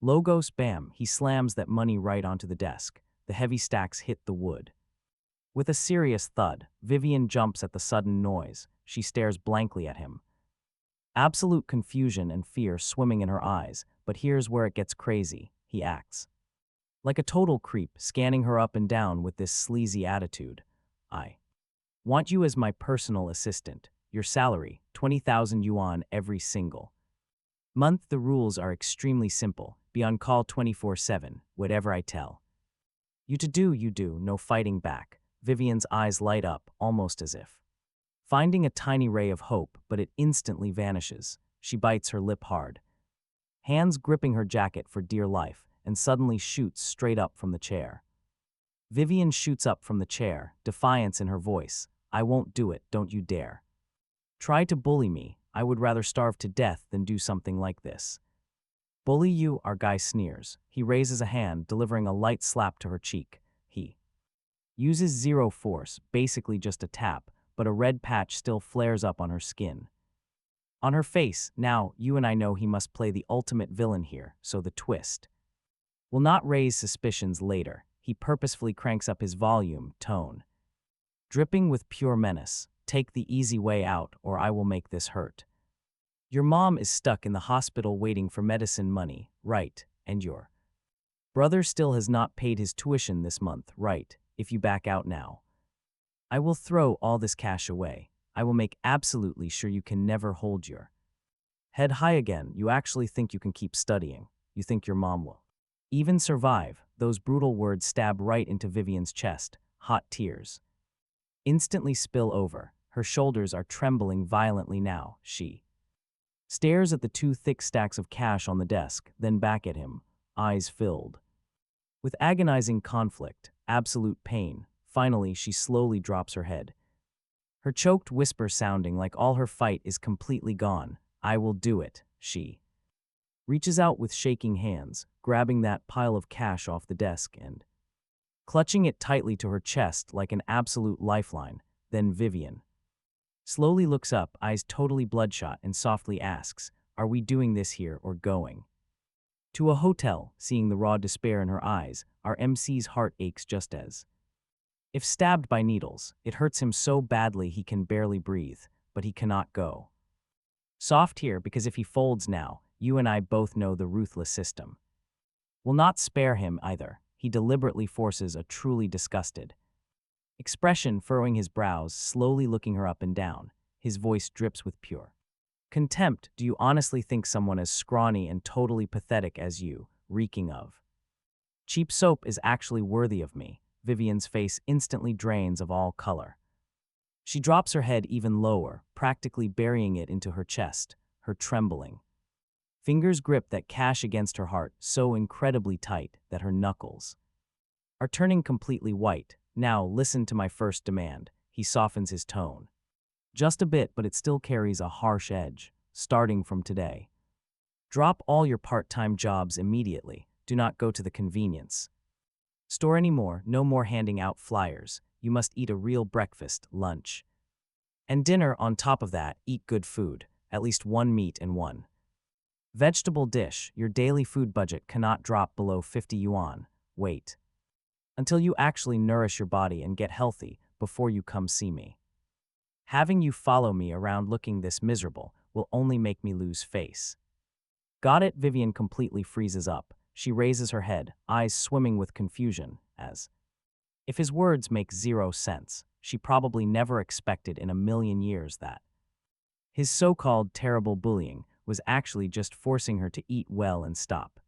logos. Bam! He slams that money right onto the desk. The heavy stacks hit the wood with a serious thud. Vivian jumps at the sudden noise. She stares blankly at him, absolute confusion and fear swimming in her eyes. But here's where it gets crazy. He acts like a total creep, scanning her up and down with this sleazy attitude. "I Want you as my personal assistant. Your salary, 20,000 yuan every single month. The rules are extremely simple. Be on call 24/7, whatever I tell you to do, you do, no fighting back. Vivian's eyes light up, almost as if finding a tiny ray of hope, but it instantly vanishes. She bites her lip hard, hands gripping her jacket for dear life, and suddenly shoots straight up from the chair. Vivian shoots up from the chair, defiance in her voice. I won't do it, don't you dare. Try to bully me. I would rather starve to death than do something like this. Bully you? Our guy sneers. He raises a hand, delivering a light slap to her cheek. He uses zero force, basically just a tap, but a red patch still flares up on her skin. On her face, now, you and I know he must play the ultimate villain here, so the twist will not raise suspicions later. He purposefully cranks up his volume, tone dripping with pure menace. Take the easy way out, or I will make this hurt. Your mom is stuck in the hospital waiting for medicine money, right? And your brother still has not paid his tuition this month, right? If you back out now, I will throw all this cash away. I will make absolutely sure you can never hold your head high again. You actually think you can keep studying? You think your mom will even survive? Those brutal words stab right into Vivian's chest. Hot tears instantly spill over. Her shoulders are trembling violently now. She stares at the two thick stacks of cash on the desk, then back at him, eyes filled with agonizing conflict, absolute pain. Finally, she slowly drops her head, her choked whisper sounding like all her fight is completely gone. I will do it. She reaches out with shaking hands, grabbing that pile of cash off the desk and clutching it tightly to her chest like an absolute lifeline. Then Vivian slowly looks up, eyes totally bloodshot, and softly asks, are we doing this here or going to a hotel? Seeing the raw despair in her eyes, our MC's heart aches just as if stabbed by needles. It hurts him so badly he can barely breathe, but he cannot go soft here, because if he folds now, you and I both know the ruthless system will not spare him either. He deliberately forces a truly disgusted expression, furrowing his brows, slowly looking her up and down. His voice drips with pure contempt. Do you honestly think someone as scrawny and totally pathetic as you, reeking of cheap soap, is actually worthy of me? Vivian's face instantly drains of all color. She drops her head even lower, practically burying it into her chest. Her trembling fingers grip that cash against her heart so incredibly tight that her knuckles are turning completely white. Now listen to my first demand. He softens his tone just a bit, but it still carries a harsh edge. Starting from today, drop all your part-time jobs immediately. Do not go to the convenience store anymore. No more handing out flyers. You must eat a real breakfast, lunch, and dinner. On top of that, eat good food, at least one meat and one vegetable dish. Your daily food budget cannot drop below 50 yuan. Wait until you actually nourish your body and get healthy before you come see me. Having you follow me around looking this miserable will only make me lose face. Got it? Vivian completely freezes up. She raises her head, eyes swimming with confusion, as if his words make zero sense. She probably never expected in a million years that his so-called terrible bullying was actually just forcing her to eat well and stop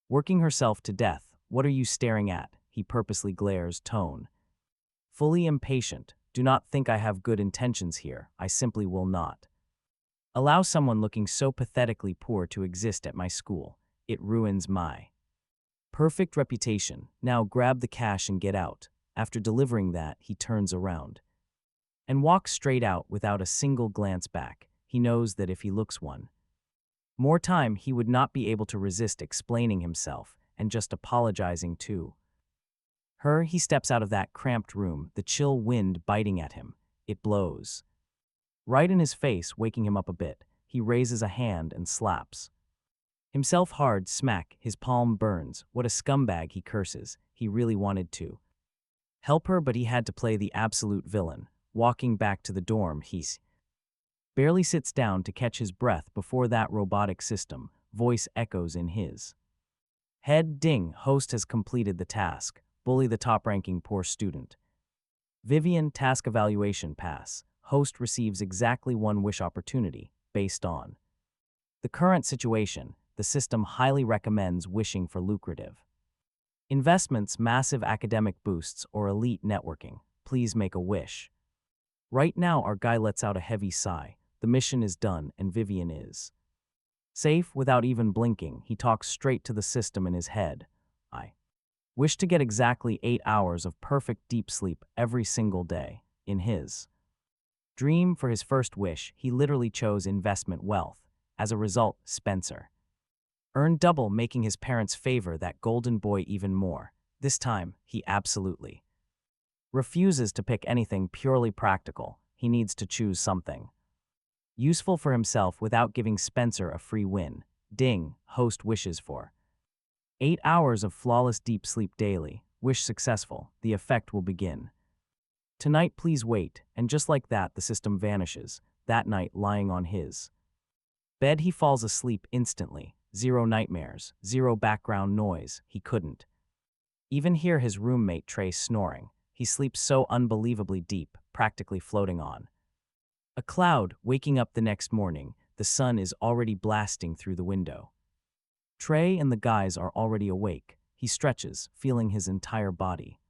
working herself to death. What are you staring at? He purposely glares, tone fully impatient. Do not think I have good intentions here. I simply will not allow someone looking so pathetically poor to exist at my school. It ruins my perfect reputation. Now grab the cash and get out. After delivering that, he turns around and walks straight out without a single glance back. He knows that if he looks one more time, he would not be able to resist explaining himself and just apologizing to her. He steps out of that cramped room, the chill wind biting at him. It blows right in his face, waking him up a bit. He raises a hand and slaps himself hard. Smack. His palm burns. What a scumbag, he curses. He really wanted to help her, but he had to play the absolute villain. Walking back to the dorm, he barely sits down to catch his breath before that robotic system voice echoes in his head. Ding. Host has completed the task. Bully the top-ranking poor student. Vivian task evaluation pass. Host receives exactly one wish opportunity, based on the current situation. The system highly recommends wishing for lucrative investments, massive academic boosts, or elite networking. Please make a wish. Right now, our guy lets out a heavy sigh. The mission is done, and Vivian is safe without even blinking. He talks straight to the system in his head. I wish to get exactly 8 hours of perfect deep sleep every single day. In his dream for his first wish, he literally chose investment wealth. As a result, Spencer earned double, making his parents favor that golden boy even more. This time, he absolutely refuses to pick anything purely practical. He needs to choose something useful for himself without giving Spencer a free win. Ding, host wishes for 8 hours of flawless deep sleep daily. Wish successful. The effect will begin tonight. Please wait. And just like that, the system vanishes. That night, lying on his bed, he falls asleep instantly. Zero nightmares, zero background noise. He couldn't even hear his roommate Trace snoring. He sleeps so unbelievably deep, practically floating on a cloud. Waking up the next morning, the sun is already blasting through the window. Trey and the guys are already awake. He stretches, feeling his entire body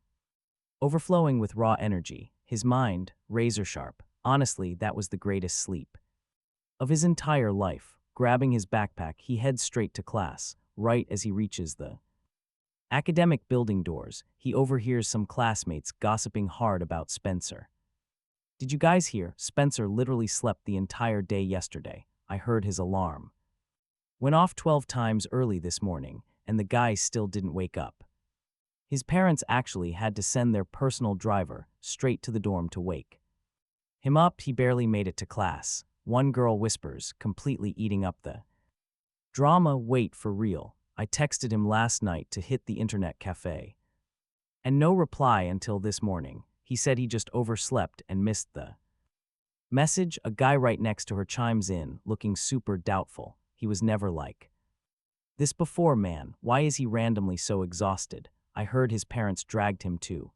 overflowing with raw energy, his mind razor sharp. Honestly, that was the greatest sleep of his entire life. Grabbing his backpack, he heads straight to class. Right as he reaches the academic building doors, he overhears some classmates gossiping hard about Spencer. Did you guys hear? Spencer literally slept the entire day yesterday. I heard his alarm went off 12 times early this morning, and the guy still didn't wake up. His parents actually had to send their personal driver straight to the dorm to wake him up. He barely made it to class. One girl whispers, completely eating up the drama. Wait, for real? I texted him last night to hit the internet cafe. And no reply until this morning. He said he just overslept and missed the message. A guy right next to her chimes in, looking super doubtful. He was never like this before, man. Why is he randomly so exhausted? I heard his parents dragged him to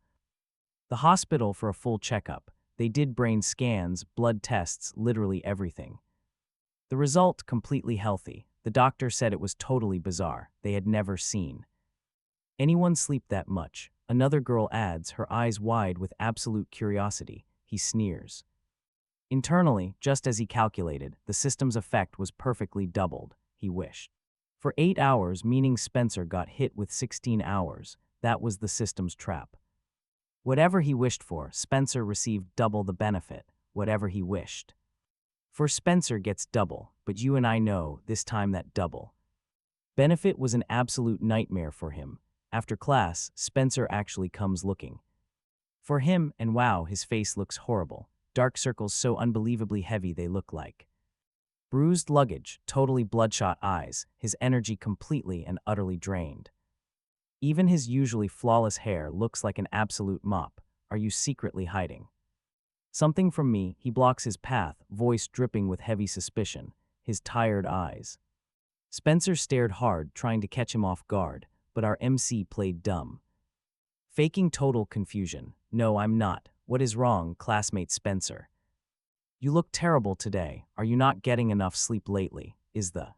the hospital for a full checkup. They did brain scans, blood tests, literally everything. The result, completely healthy. The doctor said it was totally bizarre. They had never seen anyone sleep that much. Another girl adds, her eyes wide with absolute curiosity. He sneers internally. Just as he calculated, the system's effect was perfectly doubled. He wished for 8 hours, meaning Spencer got hit with 16 hours. That was the system's trap. Whatever he wished for, Spencer received double the benefit. Whatever he wished for, Spencer gets double. But you and I know, this time that double benefit was an absolute nightmare for him. After class, Spencer actually comes looking for him, and wow, his face looks horrible. Dark circles so unbelievably heavy they look like bruised luggage, totally bloodshot eyes, his energy completely and utterly drained. Even his usually flawless hair looks like an absolute mop. Are you secretly hiding something from me? He blocks his path, voice dripping with heavy suspicion, his tired eyes. Spencer stared hard, trying to catch him off guard, but our MC played dumb, faking total confusion. No, I'm not. What is wrong, classmate Spencer? You look terrible today. Are you not getting enough sleep lately? Is the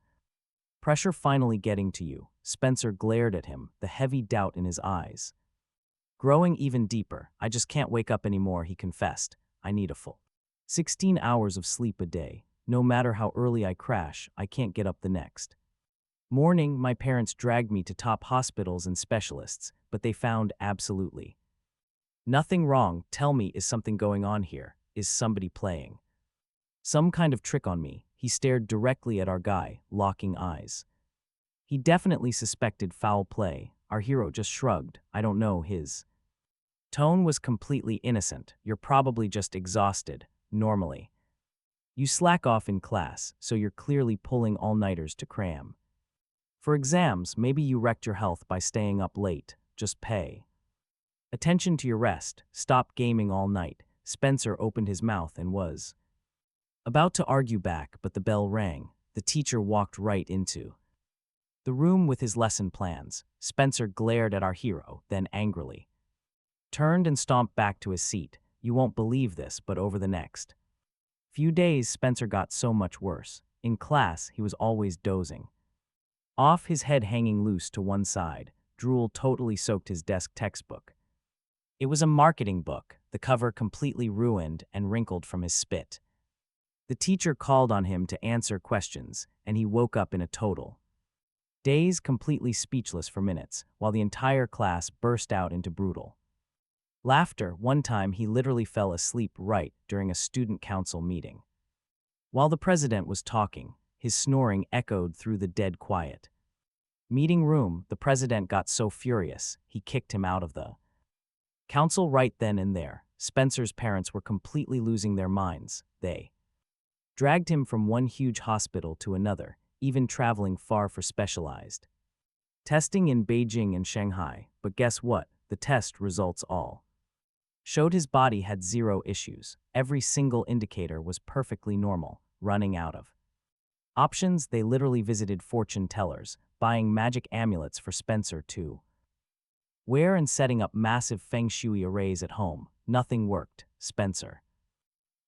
pressure finally getting to you? Spencer glared at him, the heavy doubt in his eyes growing even deeper. I just can't wake up anymore, he confessed. I need a full 16 hours of sleep a day. No matter how early I crash, I can't get up the next morning. My parents dragged me to top hospitals and specialists, but they found absolutely nothing wrong. Tell me, is something going on here? Is somebody playing some kind of trick on me? He stared directly at our guy, locking eyes. He definitely suspected foul play. Our hero just shrugged. I don't know. His tone was completely innocent. You're probably just exhausted. Normally you slack off in class, so you're clearly pulling all-nighters to cram for exams. Maybe you wrecked your health by staying up late. Just pay attention to your rest. Stop gaming all night. Spencer opened his mouth and was about to argue back, but the bell rang. The teacher walked right into the room with his lesson plans. Spencer glared at our hero, then angrily turned and stomped back to his seat. You won't believe this, but over the next few days, Spencer got so much worse. In class, he was always dozing off, his head hanging loose to one side. Drool totally soaked his desk textbook. It was a marketing book, the cover completely ruined and wrinkled from his spit. The teacher called on him to answer questions, and he woke up in a total daze, completely speechless for minutes, while the entire class burst out into brutal laughter. One time, he literally fell asleep right during a student council meeting. While the president was talking, his snoring echoed through the dead quiet meeting room. The president got so furious, he kicked him out of the council right then and there. Spencer's parents were completely losing their minds. They dragged him from one huge hospital to another, even traveling far for specialized testing in Beijing and Shanghai. But guess what? The test results all showed his body had zero issues. Every single indicator was perfectly normal. Running out of options, they literally visited fortune tellers, buying magic amulets for Spencer to wear and setting up massive feng shui arrays at home. Nothing worked. Spencer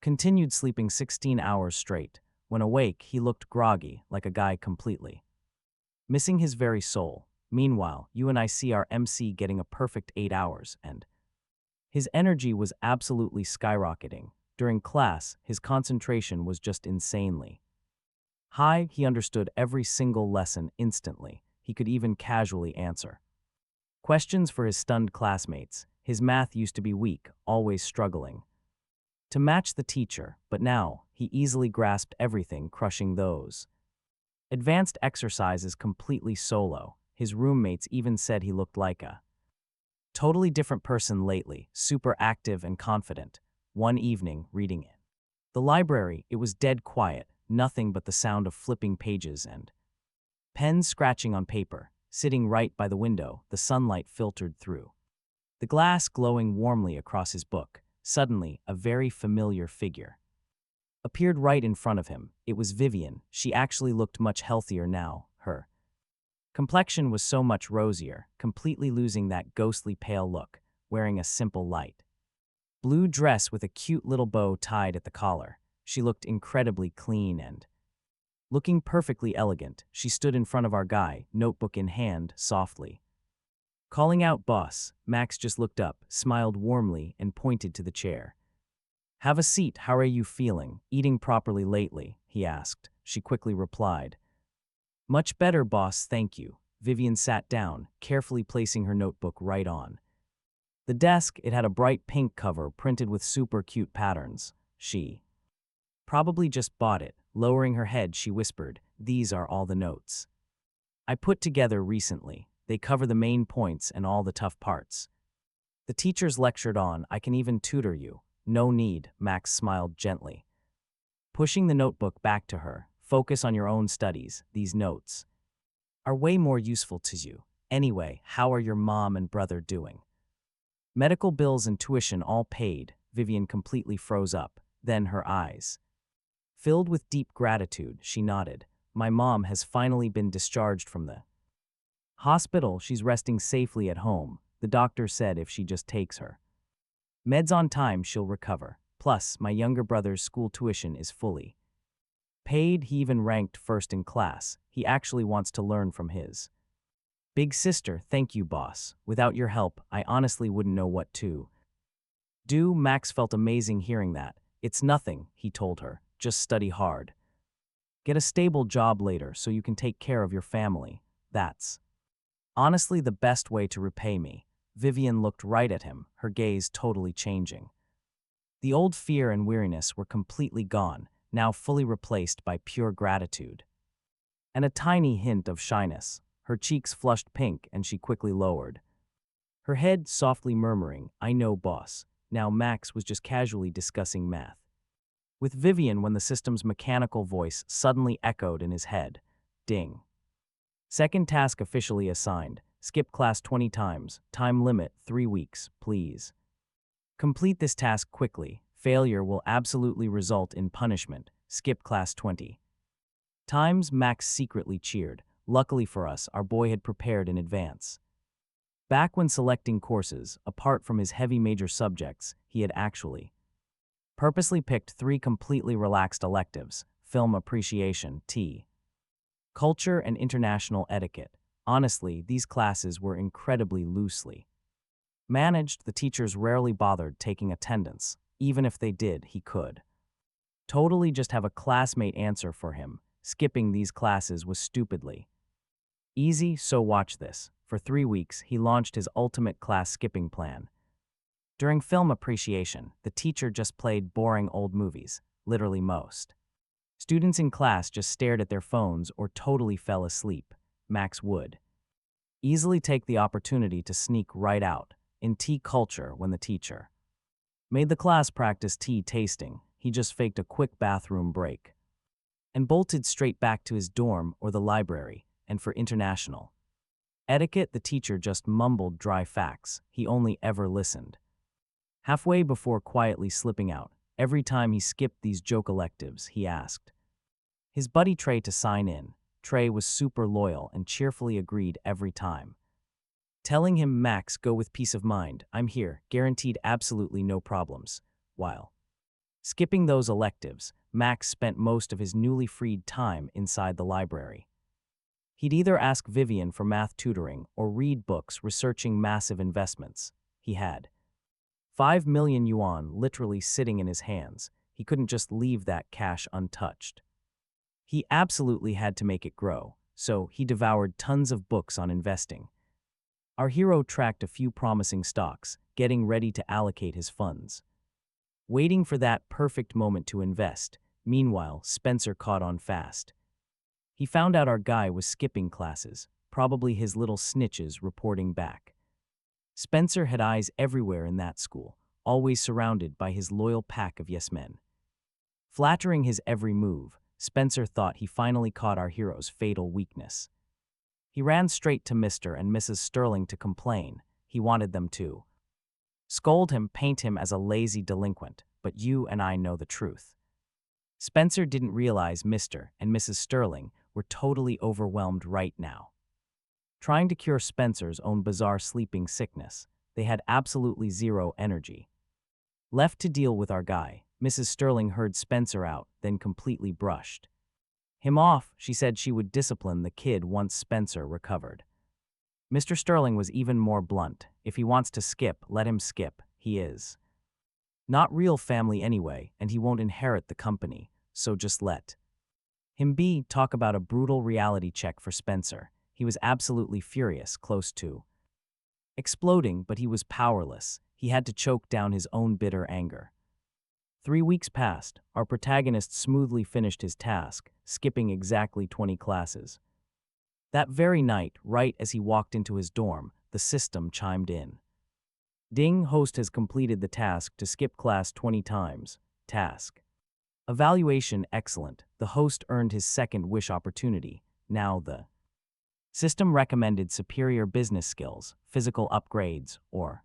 continued sleeping 16 hours straight. When awake, he looked groggy, like a guy completely missing his very soul. Meanwhile, you and I see our MC getting a perfect 8 hours, and his energy was absolutely skyrocketing. During class, his concentration was just insanely high. He understood every single lesson instantly. He could even casually answer questions for his stunned classmates. His math used to be weak, always struggling to match the teacher, but now he easily grasped everything, crushing those advanced exercises completely solo. His roommates even said he looked like a totally different person lately, super active and confident. One evening, reading in the library, it was dead quiet, nothing but the sound of flipping pages and pens scratching on paper. Sitting right by the window, the sunlight filtered through the glass, glowing warmly across his book. Suddenly, a very familiar figure appeared right in front of him. It was Vivian. She actually looked much healthier now. Her complexion was so much rosier, completely losing that ghostly pale look, wearing a simple light blue dress with a cute little bow tied at the collar. She looked incredibly clean and looking perfectly elegant. She stood in front of our guy, notebook in hand, softly calling out, "Boss." Max just looked up, smiled warmly, and pointed to the chair. "Have a seat. How are you feeling? Eating properly lately?" he asked. She quickly replied, "Much better, boss, thank you." Vivian sat down, carefully placing her notebook right on the desk. It had a bright pink cover printed with super cute patterns. She probably just bought it. Lowering her head, she whispered, "These are all the notes I put together recently. They cover the main points and all the tough parts. The teachers lectured on. I can even tutor you." "No need," Max smiled gently, pushing the notebook back to her. "Focus on your own studies. These notes are way more useful to you. Anyway, how are your mom and brother doing?" "Medical bills and tuition all paid." Vivian completely froze up. Then her eyes filled with deep gratitude. She nodded. "My mom has finally been discharged from the hospital. She's resting safely at home. The doctor said if she just takes her meds on time, she'll recover. Plus, my younger brother's school tuition is fully paid. He even ranked first in class. He actually wants to learn from his big sister." "Thank you, boss. Without your help, I honestly wouldn't know what to do." Max felt amazing hearing that. "It's nothing," he told her. "Just study hard. Get a stable job later so you can take care of your family. That's honestly the best way to repay me." Vivian looked right at him, her gaze totally changing. The old fear and weariness were completely gone, now fully replaced by pure gratitude and a tiny hint of shyness. Her cheeks flushed pink and she quickly lowered her head, softly murmuring, "I know, boss." Now Max was just casually discussing math with Vivian when the system's mechanical voice suddenly echoed in his head. Ding. Second task officially assigned. Skip class 20 times. Time limit 3 weeks, please. Complete this task quickly. Failure will absolutely result in punishment. Skip class 20 times. Max secretly cheered. Luckily for us, our boy had prepared in advance. Back when selecting courses, apart from his heavy major subjects, he had actually purposely picked 3 completely relaxed electives: film appreciation, culture, and international etiquette. Honestly, these classes were incredibly loosely managed. The teachers rarely bothered taking attendance. Even if they did, he could totally just have a classmate answer for him. Skipping these classes was stupidly easy, so watch this. For 3 weeks, he launched his ultimate class skipping plan. During film appreciation, the teacher just played boring old movies, literally most. Students in class just stared at their phones or totally fell asleep. Max would easily take the opportunity to sneak right out in tea culture when the teacher made the class practice tea tasting. He just faked a quick bathroom break and bolted straight back to his dorm or the library. And for international etiquette, the teacher just mumbled dry facts. He only ever listened halfway before quietly slipping out. Every time he skipped these joke electives, he asked his buddy Trey to sign in. Trey was super loyal and cheerfully agreed every time, telling him, "Max, go with peace of mind. I'm here, guaranteed absolutely no problems." While skipping those electives, Max spent most of his newly freed time inside the library. He'd either ask Vivian for math tutoring or read books researching massive investments. He had 5 million yuan literally sitting in his hands. He couldn't just leave that cash untouched. He absolutely had to make it grow, so he devoured tons of books on investing. Our hero tracked a few promising stocks, getting ready to allocate his funds, waiting for that perfect moment to invest. Meanwhile, Spencer caught on fast. He found out our guy was skipping classes, probably his little snitches reporting back. Spencer had eyes everywhere in that school, always surrounded by his loyal pack of yes-men. Flattering his every move, Spencer thought he finally caught our hero's fatal weakness. He ran straight to Mr. and Mrs. Sterling to complain. He wanted them to scold him, paint him as a lazy delinquent, but you and I know the truth. Spencer didn't realize Mr. and Mrs. Sterling were totally overwhelmed right now. Trying to cure Spencer's own bizarre sleeping sickness, they had absolutely zero energy left to deal with our guy. Mrs. Sterling heard Spencer out, then completely brushed him off. She said she would discipline the kid once Spencer recovered. Mr. Sterling was even more blunt. If he wants to skip, let him skip. He is not real family anyway, and he won't inherit the company, so just let him be. Talk about a brutal reality check for Spencer. He was absolutely furious, close to exploding, but he was powerless. He had to choke down his own bitter anger. 3 weeks passed. Our protagonist smoothly finished his task, skipping exactly 20 classes. That very night, right as he walked into his dorm, the system chimed in. Ding, host has completed the task to skip class 20 times. Task evaluation excellent. The host earned his second wish opportunity. Now the system recommended superior business skills, physical upgrades, or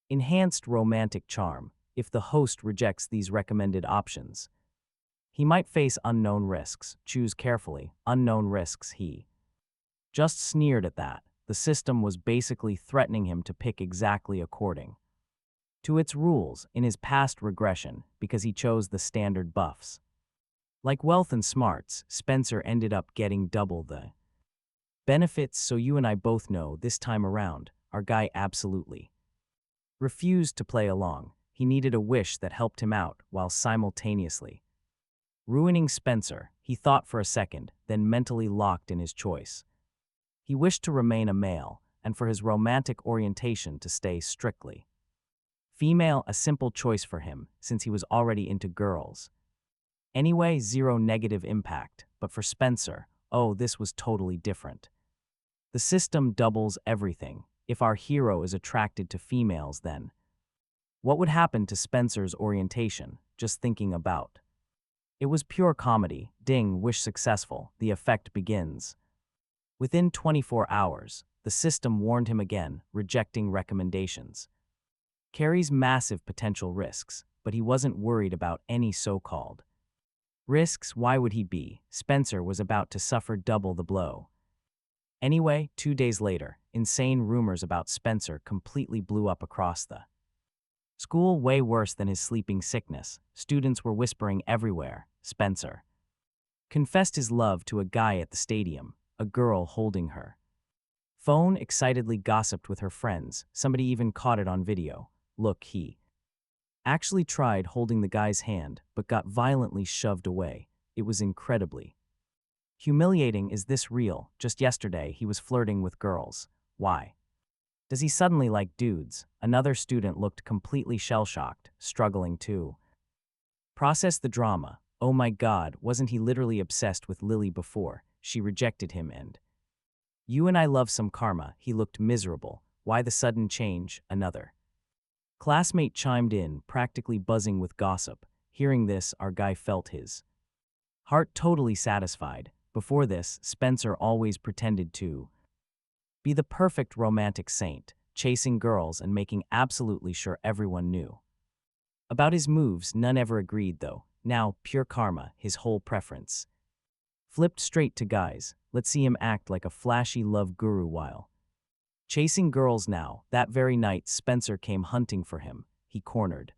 enhanced romantic charm. If the host rejects these recommended options, he might face unknown risks. Choose carefully. Unknown risks. He just sneered at that. The system was basically threatening him to pick exactly according to its rules in his past regression because he chose the standard buffs. Like wealth and smarts, Spencer ended up getting double the benefits, so you and I both know this time around, our guy absolutely refused to play along. He needed a wish that helped him out while simultaneously ruining Spencer. He thought for a second, then mentally locked in his choice. He wished to remain a male, and for his romantic orientation to stay strictly female, a simple choice for him, since he was already into girls. Anyway, zero negative impact, but for Spencer, oh, this was totally different. The system doubles everything. If our hero is attracted to females, then what would happen to Spencer's orientation? Just thinking about it was pure comedy. Ding, wish successful. The effect begins. Within 24 hours, the system warned him again, rejecting recommendations carries massive potential risks, but he wasn't worried about any so-called risks. Why would he be? Spencer was about to suffer double the blow. Anyway, 2 days later, insane rumors about Spencer completely blew up across the school, way worse than his sleeping sickness. Students were whispering everywhere. Spencer confessed his love to a guy at the stadium, a girl holding her phone, excitedly gossiped with her friends. Somebody even caught it on video. Look, he actually tried holding the guy's hand, but got violently shoved away. It was incredibly humiliating. Is this real? Just yesterday, he was flirting with girls. Why does he suddenly like dudes? Another student looked completely shell-shocked, struggling to process the drama. Oh my God, wasn't he literally obsessed with Lily before she rejected him? And you and I love some karma. He looked miserable. Why the sudden change? Another classmate chimed in, practically buzzing with gossip. Hearing this, our guy felt his heart totally satisfied. Before this, Spencer always pretended to be the perfect romantic saint, chasing girls and making absolutely sure everyone knew about his moves. None ever agreed, though. Now, pure karma, his whole preference flipped straight to guys. Let's see him act like a flashy love guru while chasing girls now. That very night, Spencer came hunting for him. He cornered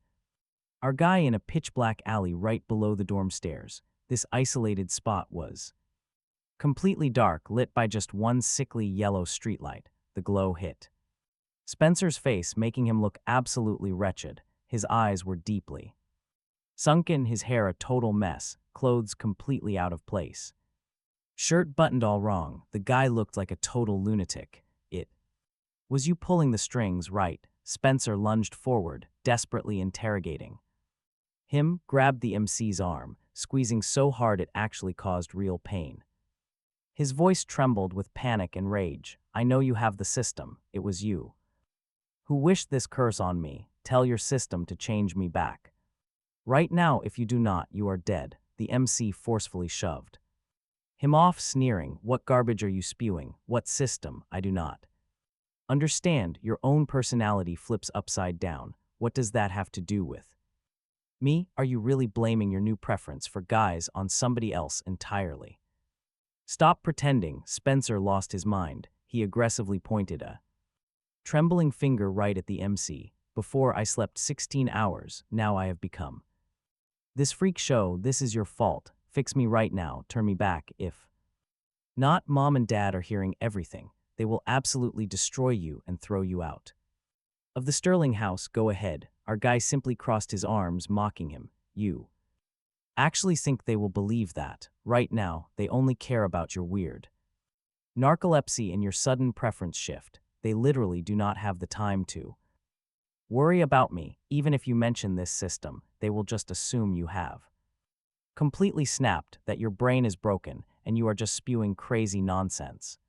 our guy in a pitch-black alley right below the dorm stairs. This isolated spot was completely dark, lit by just one sickly yellow streetlight. The glow hit Spencer's face, making him look absolutely wretched. His eyes were deeply sunken, his hair a total mess, clothes completely out of place, shirt buttoned all wrong. The guy looked like a total lunatic. It was you pulling the strings, right? Spencer lunged forward, desperately interrogating him, grabbed the MC's arm, squeezing so hard it actually caused real pain. His voice trembled with panic and rage. I know you have the system. It was you who wished this curse on me. Tell your system to change me back right now. If you do not, you are dead. The MC forcefully shoved him off, sneering. What garbage are you spewing? What system? I do not understand. Your own personality flips upside down. What does that have to do with me? Are you really blaming your new preference for guys on somebody else entirely? Stop pretending. Spencer lost his mind. He aggressively pointed a trembling finger right at the MC. Before I slept 16 hours, now I have become this freak show. This is your fault. Fix me right now. Turn me back. If not, mom and dad are hearing everything. They will absolutely destroy you and throw you out of the Sterling house. Go ahead. Our guy simply crossed his arms, mocking him. You actually think they will believe that? Right now, they only care about your weird narcolepsy and your sudden preference shift. They literally do not have the time to worry about me. Even if you mention this system, they will just assume you have completely snapped, that your brain is broken, and you are just spewing crazy nonsense.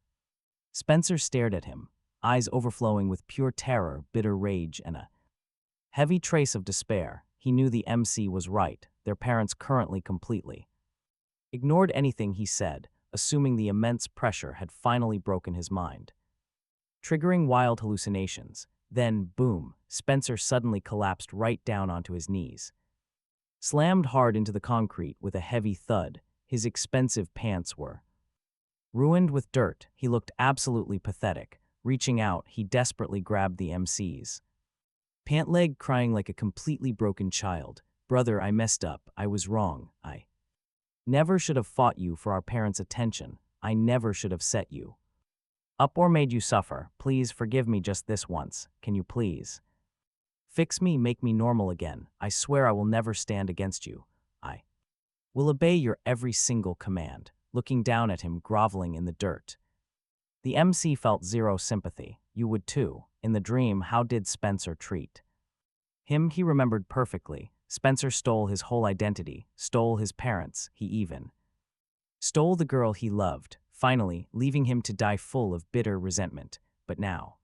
Spencer stared at him, eyes overflowing with pure terror, bitter rage, and a heavy trace of despair. He knew the MC was right. Their parents currently completely ignored anything he said, assuming the immense pressure had finally broken his mind, triggering wild hallucinations. Then, boom, Spencer suddenly collapsed right down onto his knees, slammed hard into the concrete with a heavy thud. His expensive pants were ruined with dirt. He looked absolutely pathetic. Reaching out, he desperately grabbed the MC's pant leg, crying like a completely broken child. Brother, I messed up. I was wrong. I never should have fought you for our parents' attention. I never should have set you up or made you suffer. Please forgive me just this once. Can you please fix me, make me normal again? I swear I will never stand against you. I will obey your every single command. Looking down at him, groveling in the dirt, the MC felt zero sympathy. You would too. In the dream, how did Spencer treat him? He remembered perfectly. Spencer stole his whole identity, stole his parents, he even stole the girl he loved, finally leaving him to die full of bitter resentment. But now,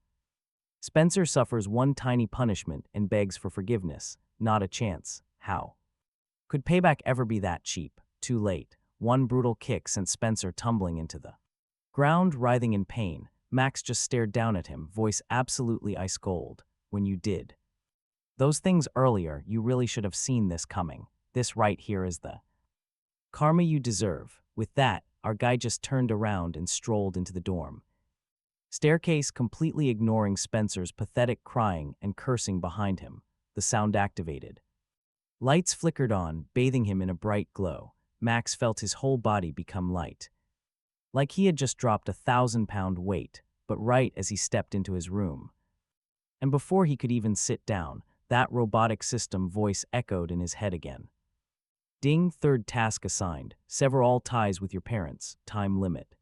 Spencer suffers one tiny punishment and begs for forgiveness. Not a chance. How could payback ever be that cheap? Too late. One brutal kick sent Spencer tumbling into the ground, writhing in pain. Max just stared down at him, voice absolutely ice cold. When you did those things earlier, you really should have seen this coming. This right here is the karma you deserve. With that, our guy just turned around and strolled into the dorm. Staircase completely ignoring Spencer's pathetic crying and cursing behind him. The sound activated. Lights flickered on, bathing him in a bright glow. Max felt his whole body become light. Like he had just dropped 1,000-pound weight, but right as he stepped into his room. And before he could even sit down, that robotic system voice echoed in his head again. Ding, third task assigned. Sever all ties with your parents. Time limit.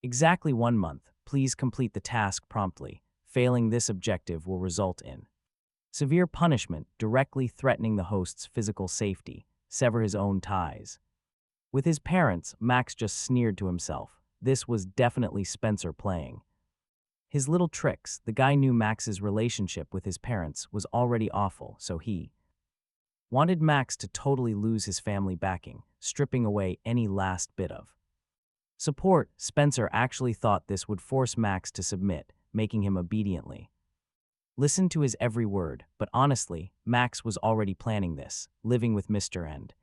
Exactly 1 month. Please complete the task promptly. Failing this objective will result in severe punishment, directly threatening the host's physical safety. Sever his own ties. With his parents, Max just sneered to himself. This was definitely Spencer playing. His little tricks. The guy knew Max's relationship with his parents was already awful, so he wanted Max to totally lose his family backing, stripping away any last bit of support. Spencer actually thought this would force Max to submit, making him obediently listen to his every word, but honestly, Max was already planning this, living with Mr. and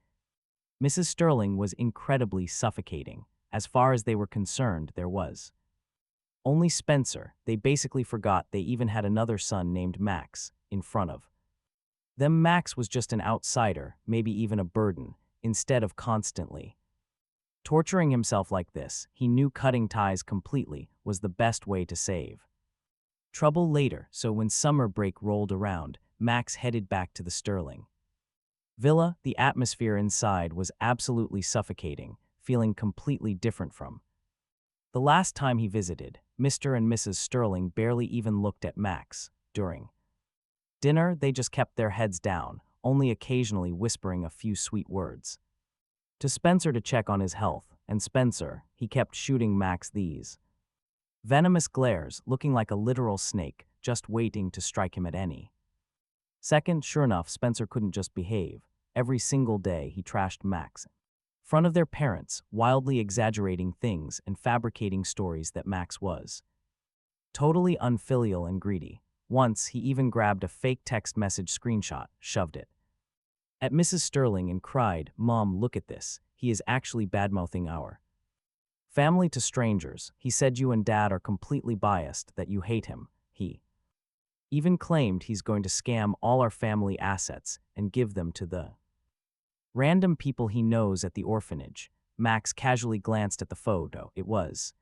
Mrs. Sterling was incredibly suffocating. As far as they were concerned, there was only Spencer. They basically forgot they even had another son named Max in front of them. Max was just an outsider, maybe even a burden, instead of constantly torturing himself like this. He knew cutting ties completely was the best way to save trouble later, so when summer break rolled around, Max headed back to the Sterling villa. The atmosphere inside was absolutely suffocating, feeling completely different from the last time he visited. Mr. and Mrs. Sterling barely even looked at Max. During dinner, they just kept their heads down, only occasionally whispering a few sweet words to Spencer to check on his health, and Spencer, he kept shooting Max these venomous glares, looking like a literal snake, just waiting to strike him at any second. Sure enough, Spencer couldn't just behave. Every single day, he trashed Max in front of their parents, wildly exaggerating things and fabricating stories that Max was totally unfilial and greedy. Once, he even grabbed a fake text message screenshot, shoved it at Mrs. Sterling and cried, "Mom, look at this. He is actually badmouthing our family to strangers. He said you and Dad are completely biased, that you hate him. He even claimed he's going to scam all our family assets and give them to the random people he knows at the orphanage." Max casually glanced at the photo. It was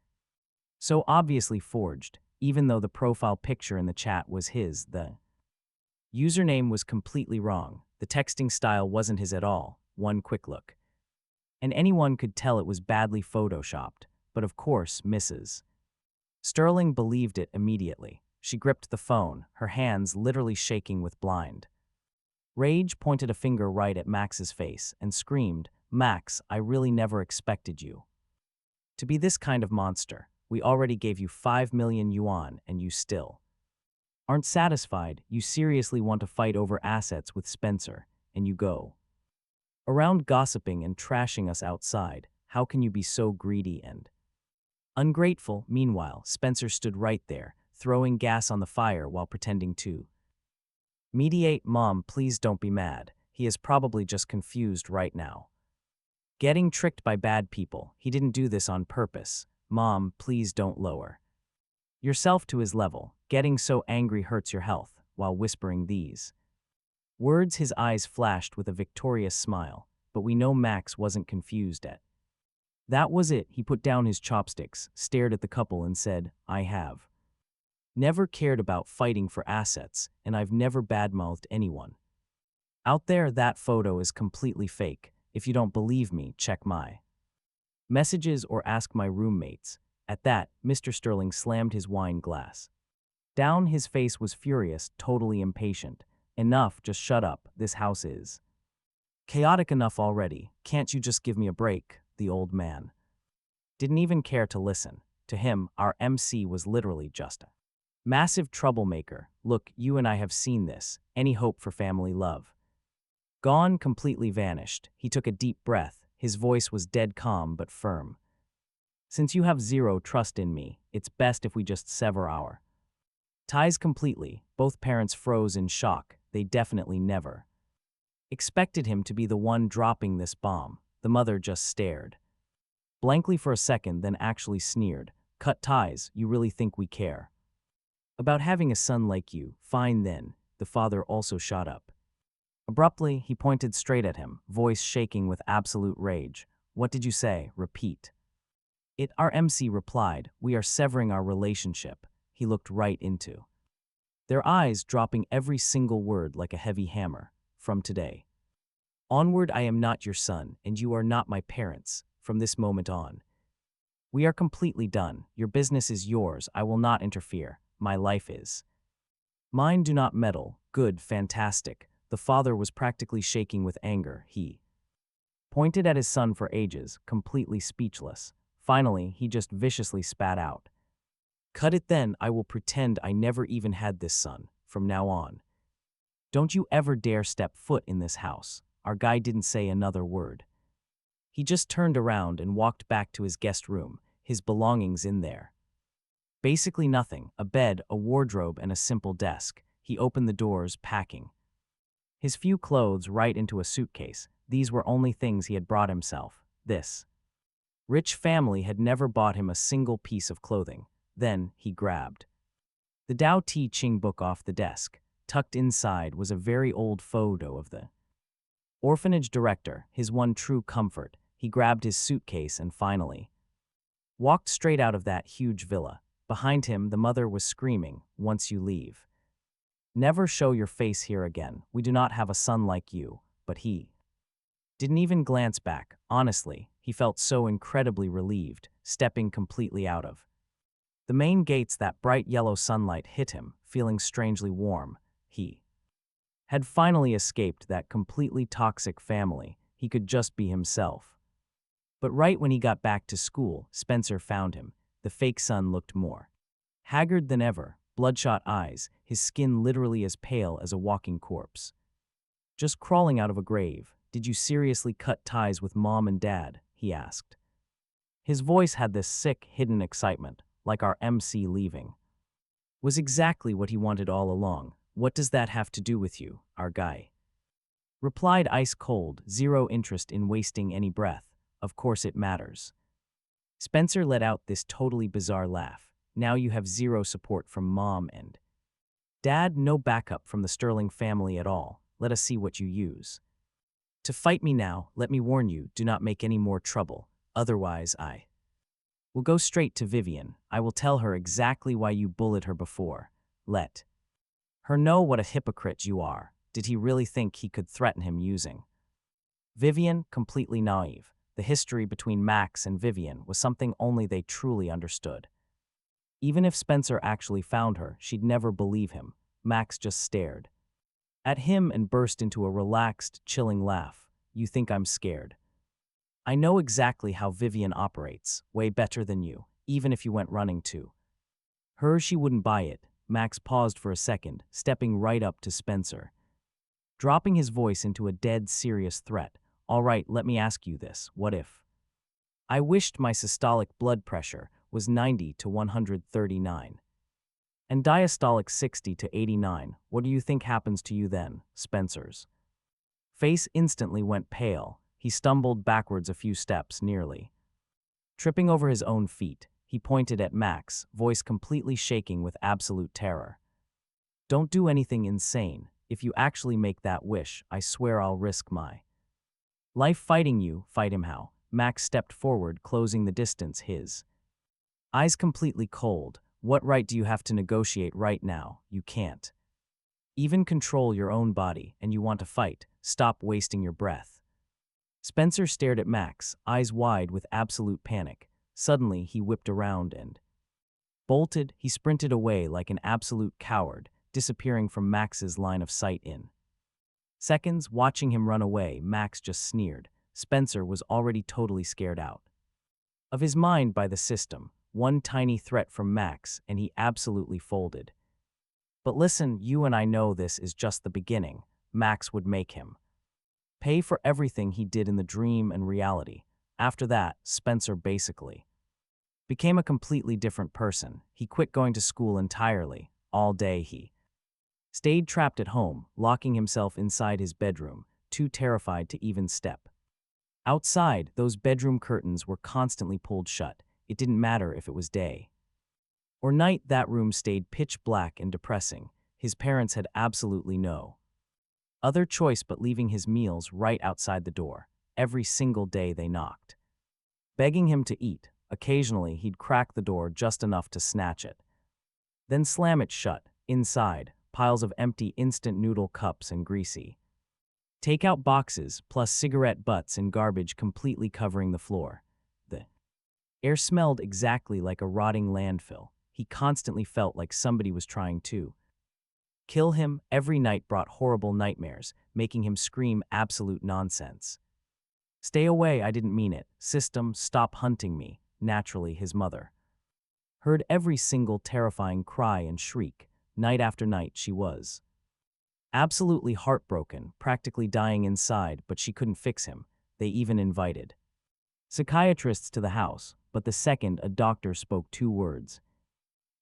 so obviously forged, even though the profile picture in the chat was his. The username was completely wrong. The texting style wasn't his at all. One quick look, and anyone could tell it was badly photoshopped. But of course, Mrs. Sterling believed it immediately. She gripped the phone, her hands literally shaking with blind rage, pointed a finger right at Max's face, and screamed, "Max, I really never expected you to be this kind of monster. We already gave you 5 million yuan and you still aren't satisfied. You seriously want to fight over assets with Spencer, and you go around gossiping and trashing us outside. How can you be so greedy and ungrateful?" Meanwhile, Spencer stood right there, throwing gas on the fire while pretending to mediate. "Mom, please don't be mad. He is probably just confused right now. Getting tricked by bad people. He didn't do this on purpose. Mom, please don't lower yourself to his level. Getting so angry hurts your health." While whispering these words, his eyes flashed with a victorious smile. But we know Max wasn't confused at that. Was it? He put down his chopsticks, stared at the couple, and said, "I have never cared about fighting for assets, and I've never badmouthed anyone out there. That photo is completely fake. If you don't believe me, check my messages or ask my roommates." At that, Mr. Sterling slammed his wine glass down. His face was furious, totally impatient. "Enough, just shut up. This house is chaotic enough already. Can't you just give me a break?" The old man didn't even care to listen. To him, our MC was literally just a massive troublemaker. "Look, you and I have seen this. Any hope for family love gone, completely vanished." He took a deep breath. His voice was dead calm but firm. "Since you have zero trust in me, it's best if we just sever our ties completely." Both parents froze in shock. They definitely never expected him to be the one dropping this bomb. The mother just stared blankly for a second, then actually sneered. Cut ties, you really think we care? About having a son like you, fine then, the father also shot up. Abruptly, he pointed straight at him, voice shaking with absolute rage. What did you say? Repeat. Our MC replied, we are severing our relationship. He looked right into their eyes, dropping every single word like a heavy hammer. From today onward, I am not your son, and you are not my parents. From this moment on, we are completely done. Your business is yours. I will not interfere. My life is mine. Do not meddle. Good, fantastic. The father was practically shaking with anger. He pointed at his son for ages, completely speechless. Finally, he just viciously spat out. Cut it then. I will pretend I never even had this son. From now on, don't you ever dare step foot in this house. Our guy didn't say another word. He just turned around and walked back to his guest room, his belongings in there. Basically nothing, a bed, a wardrobe, and a simple desk. He opened the doors, packing his few clothes right into a suitcase. These were only things he had brought himself. This rich family had never bought him a single piece of clothing. Then he grabbed the Tao Te Ching book off the desk. Tucked inside was a very old photo of the orphanage director, his one true comfort. He grabbed his suitcase and finally walked straight out of that huge villa. Behind him, the mother was screaming, once you leave, never show your face here again. We do not have a son like you. But he didn't even glance back. Honestly, he felt so incredibly relieved, stepping completely out of the main gates. That bright yellow sunlight hit him, feeling strangely warm. He had finally escaped that completely toxic family. He could just be himself. But right when he got back to school, Spencer found him. The fake son looked more haggard than ever, bloodshot eyes, his skin literally as pale as a walking corpse. Just crawling out of a grave. Did you seriously cut ties with mom and dad? He asked. His voice had this sick, hidden excitement, like our MC leaving was exactly what he wanted all along. What does that have to do with you? Our guy replied ice cold, zero interest in wasting any breath. Of course it matters. Spencer let out this totally bizarre laugh. Now you have zero support from mom and dad, no backup from the Sterling family at all. Let us see what you use to fight me now. Let me warn you, do not make any more trouble. Otherwise I will go straight to Vivian. I will tell her exactly why you bullied her before. Let her know what a hypocrite you are. Did he really think he could threaten him using Vivian? Completely naive. The history between Max and Vivian was something only they truly understood. Even if Spencer actually found her, she'd never believe him. Max just stared at him and burst into a relaxed, chilling laugh. You think I'm scared? I know exactly how Vivian operates, way better than you, even if you went running to her, she wouldn't buy it. Max paused for a second, stepping right up to Spencer, dropping his voice into a dead serious threat. All right, let me ask you this. What if I wished my systolic blood pressure was 90 to 139 and diastolic 60 to 89? What do you think happens to you then? Spencer's face instantly went pale. He stumbled backwards a few steps, nearly tripping over his own feet. He pointed at Max, voice completely shaking with absolute terror. Don't do anything insane. If you actually make that wish, I swear I'll risk my life fighting you. Fight him how? Max stepped forward, closing the distance, his eyes completely cold. What right do you have to negotiate right now? You can't even control your own body, and you want to fight. Stop wasting your breath. Spencer stared at Max, eyes wide with absolute panic. Suddenly, he whipped around and bolted. He sprinted away like an absolute coward, disappearing from Max's line of sight in seconds. Watching him run away, Max just sneered. Spencer was already totally scared out of his mind by the system. One tiny threat from Max, and he absolutely folded. But listen, you and I know this is just the beginning. Max would make him pay for everything he did in the dream and reality. After that, Spencer basically became a completely different person. He quit going to school entirely. All day he stayed trapped at home, locking himself inside his bedroom, too terrified to even step outside. Those bedroom curtains were constantly pulled shut. It didn't matter if it was day or night, that room stayed pitch black and depressing. His parents had absolutely no other choice but leaving his meals right outside the door. Every single day they knocked, begging him to eat. Occasionally, he'd crack the door just enough to snatch it, then slam it shut. Inside, piles of empty instant noodle cups and greasy takeout boxes, plus cigarette butts and garbage completely covering the floor. The air smelled exactly like a rotting landfill. He constantly felt like somebody was trying to kill him. Every night brought horrible nightmares, making him scream absolute nonsense. "Stay away, I didn't mean it. System, stop hunting me." Naturally, his mother heard every single terrifying cry and shriek. Night after night, she was absolutely heartbroken, practically dying inside, but she couldn't fix him. They even invited psychiatrists to the house, but the second a doctor spoke 2 words,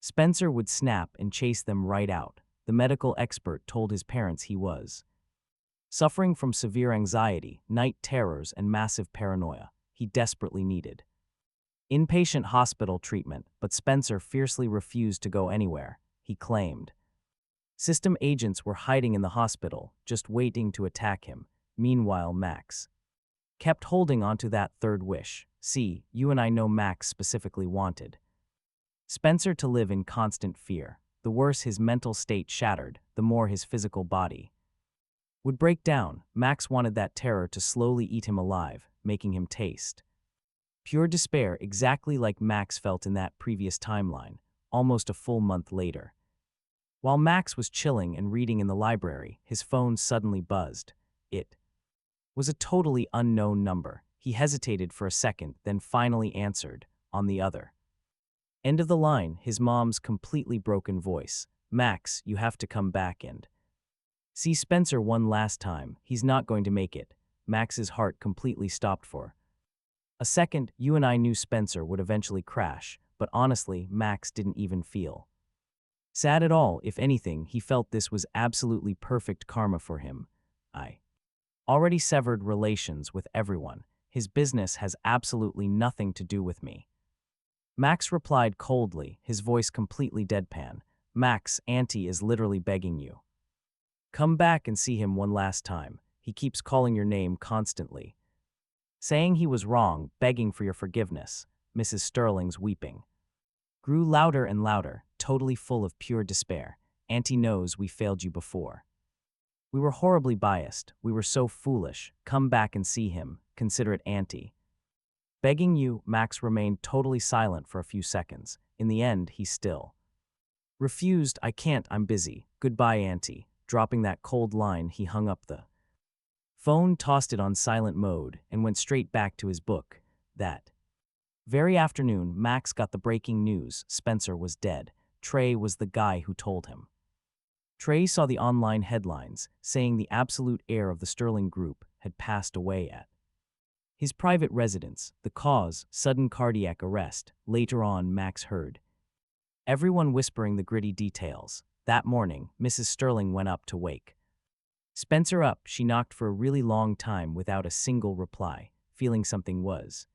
Spencer would snap and chase them right out. The medical expert told his parents he was suffering from severe anxiety, night terrors, and massive paranoia. He desperately needed inpatient hospital treatment, but Spencer fiercely refused to go anywhere. He claimed system agents were hiding in the hospital, just waiting to attack him. Meanwhile, Max kept holding onto that third wish. "See, you and I know Max specifically wanted Spencer to live in constant fear. The worse his mental state shattered, the more his physical body would break down. Max wanted that terror to slowly eat him alive, making him taste pure despair, exactly like Max felt in that previous timeline, almost a full month later. While Max was chilling and reading in the library, his phone suddenly buzzed. It was a totally unknown number. He hesitated for a second, then finally answered. On the other end of the line, his mom's completely broken voice. "Max, you have to come back and see Spencer one last time. He's not going to make it." Max's heart completely stopped for a second. You and I knew Spencer would eventually crash, but honestly, Max didn't even feel sad at all. If anything, he felt this was absolutely perfect karma for him. "I already severed relations with everyone. His business has absolutely nothing to do with me." Max replied coldly, his voice completely deadpan. "Max, Auntie is literally begging you. Come back and see him one last time. He keeps calling your name constantly, saying he was wrong, begging for your forgiveness." Mrs. Sterling's weeping grew louder and louder, totally full of pure despair. "Auntie knows we failed you before. We were horribly biased. We were so foolish. Come back and see him. Consider it Auntie begging you." Max remained totally silent for a few seconds. In the end, he still refused. "I can't, I'm busy. Goodbye, Auntie." Dropping that cold line, he hung up the phone, tossed it on silent mode, and went straight back to his book. That very afternoon, Max got the breaking news. Spencer was dead. Trey was the guy who told him. Trey saw the online headlines saying the absolute heir of the Sterling Group had passed away at his private residence. The cause, sudden cardiac arrest. Later on, Max heard everyone whispering the gritty details. That morning, Mrs. Sterling went up to wake Spencer up. She knocked for a really long time without a single reply. Feeling something was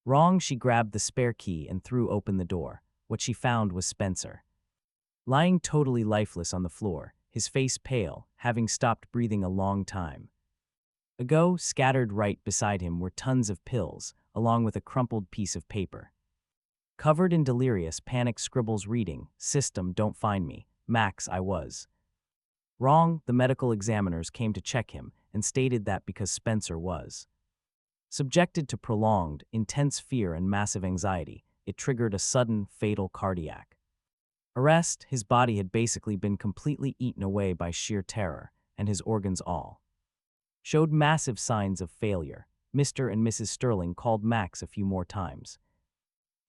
wrong, she grabbed the spare key and threw open the door. What she found was Spencer lying totally lifeless on the floor, his face pale, having stopped breathing a long time ago. Scattered right beside him were tons of pills, along with a crumpled piece of paper covered in delirious panic scribbles reading, "System, don't find me. Max, I was wrong." The medical examiners came to check him and stated that because Spencer was subjected to prolonged, intense fear and massive anxiety, it triggered a sudden, fatal cardiac arrest. His body had basically been completely eaten away by sheer terror, and his organs all showed massive signs of failure. Mr. and Mrs. Sterling called Max a few more times,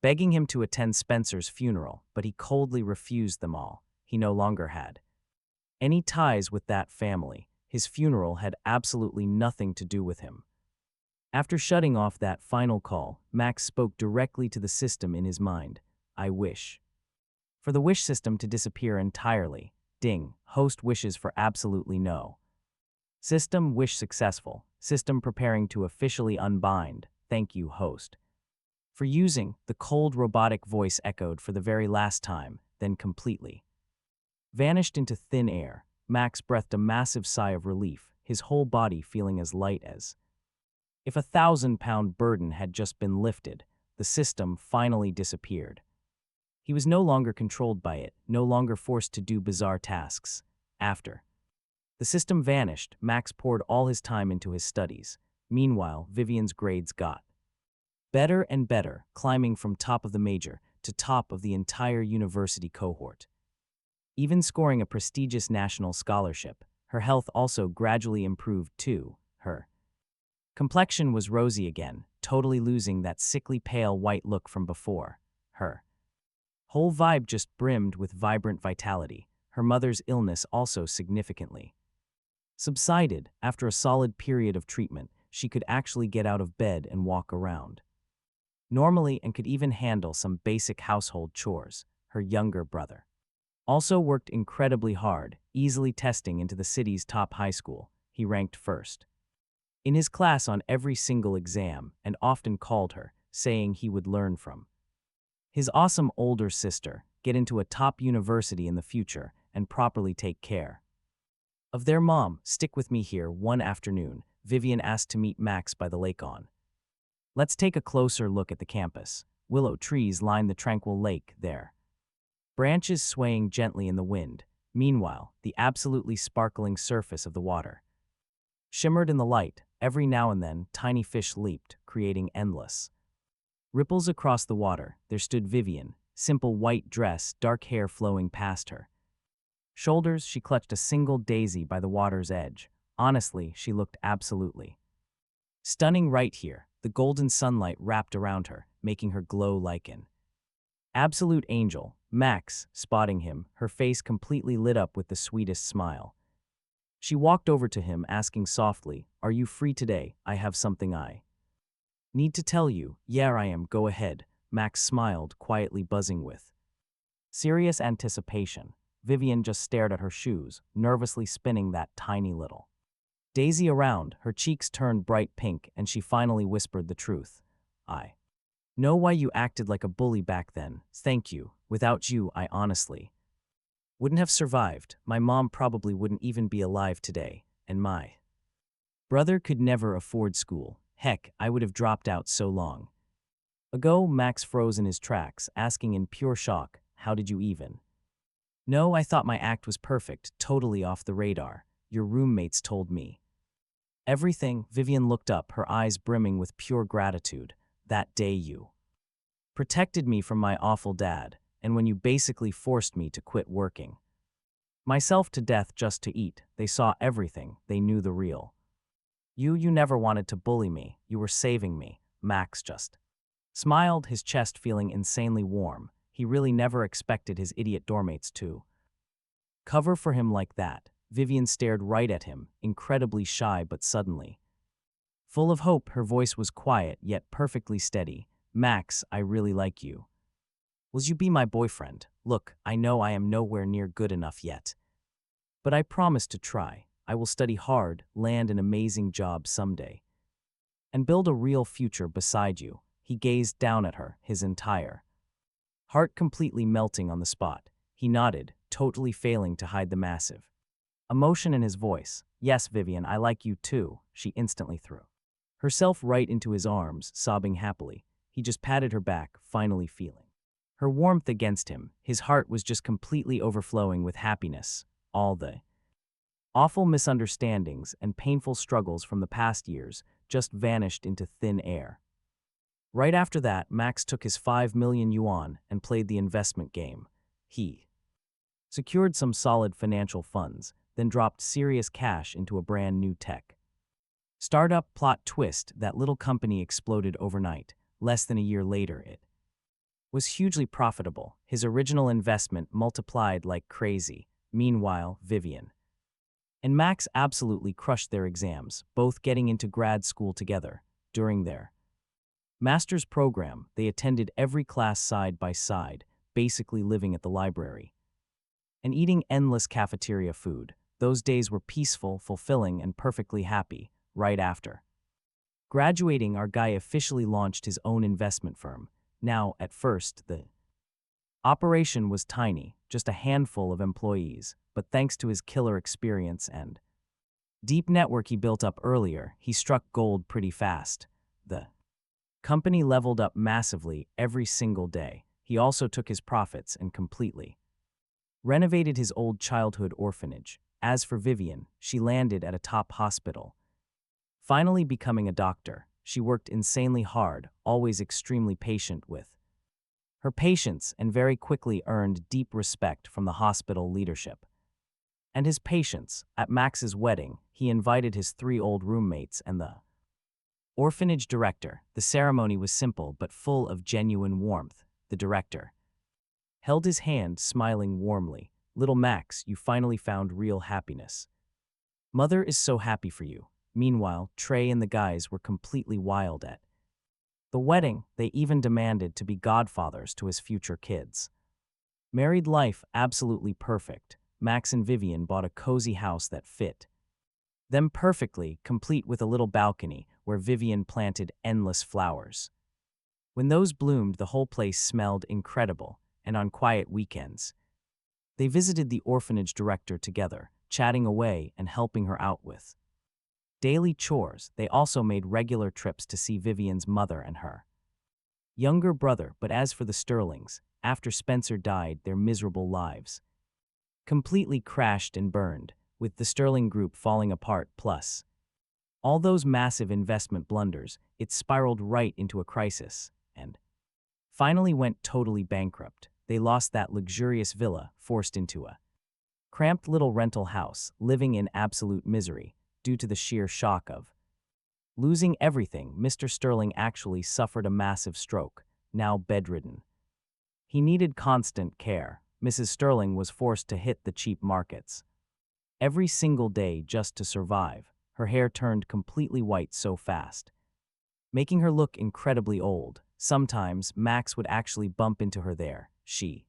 begging him to attend Spencer's funeral, but he coldly refused them all. He no longer had any ties with that family. His funeral had absolutely nothing to do with him. After shutting off that final call, Max spoke directly to the system in his mind. "I wish for the wish system to disappear entirely." Ding. Host wishes for absolutely no. System wish successful. System preparing to officially unbind. Thank you, host. For using, the cold robotic voice echoed for the very last time, then completely vanished into thin air. Max breathed a massive sigh of relief, his whole body feeling as light as if a 1,000-pound burden had just been lifted. The system finally disappeared. He was no longer controlled by it, no longer forced to do bizarre tasks. After the system vanished, Max poured all his time into his studies. Meanwhile, Vivian's grades got better and better, climbing from top of the major to top of the entire university cohort. Even scoring a prestigious national scholarship, her health also gradually improved too. Her complexion was rosy again, totally losing that sickly pale white look from before. Her whole vibe just brimmed with vibrant vitality. Her mother's illness also significantly subsided. After a solid period of treatment, she could actually get out of bed and walk around normally and could even handle some basic household chores. Her younger brother also worked incredibly hard, easily testing into the city's top high school. He ranked first in his class on every single exam and often called her, saying he would learn from his awesome older sister, get into a top university in the future, and properly take care of their mom. Stick with me here. One afternoon, Vivian asked to meet Max by the lake on. Let's take a closer look at the campus. Willow trees line the tranquil lake there, branches swaying gently in the wind. Meanwhile, the absolutely sparkling surface of the water shimmered in the light. Every now and then, tiny fish leaped, creating endless ripples across the water. There stood Vivian, simple white dress, dark hair flowing past her shoulders. She clutched a single daisy by the water's edge. Honestly, she looked absolutely stunning right here. The golden sunlight wrapped around her, making her glow like an absolute angel. Max, spotting him, her face completely lit up with the sweetest smile. She walked over to him, asking softly, "Are you free today? I have something I need to tell you." "Yeah, I am. Go ahead." Max smiled, quietly buzzing with serious anticipation. Vivian just stared at her shoes, nervously spinning that tiny little daisy around. Her cheeks turned bright pink, and she finally whispered the truth. "I know why you acted like a bully back then. Thank you. Without you, I honestly wouldn't have survived. My mom probably wouldn't even be alive today, and my brother could never afford school. Heck, I would have dropped out so long ago." Max froze in his tracks, asking in pure shock, "How did you even know? I thought my act was perfect, totally off the radar. Your roommates told me everything." Vivian looked up, her eyes brimming with pure gratitude. "That day you protected me from my awful dad, and when you basically forced me to quit working myself to death just to eat, they saw everything. They knew the real you never wanted to bully me. You were saving me." Max just smiled, his chest feeling insanely warm. He really never expected his idiot dormmates to cover for him like that. Vivian stared right at him, incredibly shy but suddenly full of hope. Her voice was quiet yet perfectly steady. "Max, I really like you. Will you be my boyfriend? Look, I know I am nowhere near good enough yet, but I promise to try. I will study hard, land an amazing job someday, and build a real future beside you." He gazed down at her, his entire heart completely melting on the spot. He nodded, totally failing to hide the massive emotion in his voice. "Yes, Vivian, I like you too." She instantly threw herself right into his arms, sobbing happily. He just patted her back, finally feeling her warmth against him. His heart was just completely overflowing with happiness. All the awful misunderstandings and painful struggles from the past years just vanished into thin air. Right after that, Max took his 5 million yuan and played the investment game. He secured some solid financial funds, then dropped serious cash into a brand new tech startup. Plot twist, that little company exploded overnight. Less than a year later, it was hugely profitable. His original investment multiplied like crazy. Meanwhile, Vivian and Max absolutely crushed their exams, both getting into grad school together. During their master's program, they attended every class side by side, basically living at the library and eating endless cafeteria food. Those days were peaceful, fulfilling, and perfectly happy. Right after Graduating, our guy officially launched his own investment firm. Now, at first, the operation was tiny, just a handful of employees, but thanks to his killer experience and deep network he built up earlier, he struck gold pretty fast. The company leveled up massively every single day. He also took his profits and completely renovated his old childhood orphanage. As for Vivian, she landed at a top hospital. Finally becoming a doctor, she worked insanely hard, always extremely patient with her patients, and very quickly earned deep respect from the hospital leadership. And his patience. At Max's wedding, he invited his 3 old roommates and the orphanage director. The ceremony was simple but full of genuine warmth. The director held his hand, smiling warmly. "Little Max, you finally found real happiness. Mother is so happy for you." Meanwhile, Trey and the guys were completely wild at the wedding. They even demanded to be godfathers to his future kids. Married life absolutely perfect. Max and Vivian bought a cozy house that fit them perfectly, complete with a little balcony where Vivian planted endless flowers. When those bloomed, the whole place smelled incredible, and on quiet weekends, they visited the orphanage director together, chatting away and helping her out with daily chores. They also made regular trips to see Vivian's mother and her younger brother. But as for the Sterlings, after Spencer died, their miserable lives completely crashed and burned, with the Sterling group falling apart. Plus all those massive investment blunders, it spiraled right into a crisis, and finally went totally bankrupt. They lost that luxurious villa, forced into a cramped little rental house, living in absolute misery due to the sheer shock of losing everything. Mr. Sterling actually suffered a massive stroke, now bedridden. He needed constant care. Mrs. Sterling was forced to hit the cheap markets every single day just to survive. Her hair turned completely white so fast, making her look incredibly old. Sometimes Max would actually bump into her there. She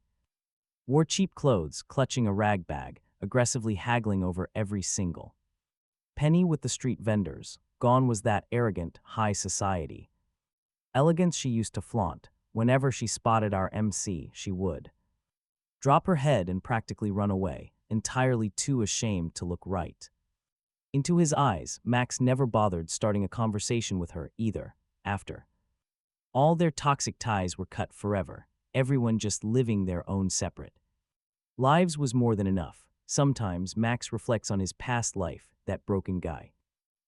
wore cheap clothes, clutching a rag bag, aggressively haggling over every single penny with the street vendors. Gone was that arrogant, high society elegance she used to flaunt. Whenever she spotted our MC, she would drop her head and practically run away, entirely too ashamed to look right into his eyes. Max never bothered starting a conversation with her either. After all their toxic ties were cut forever, everyone just living their own separate lives was more than enough. Sometimes Max reflects on his past life, that broken guy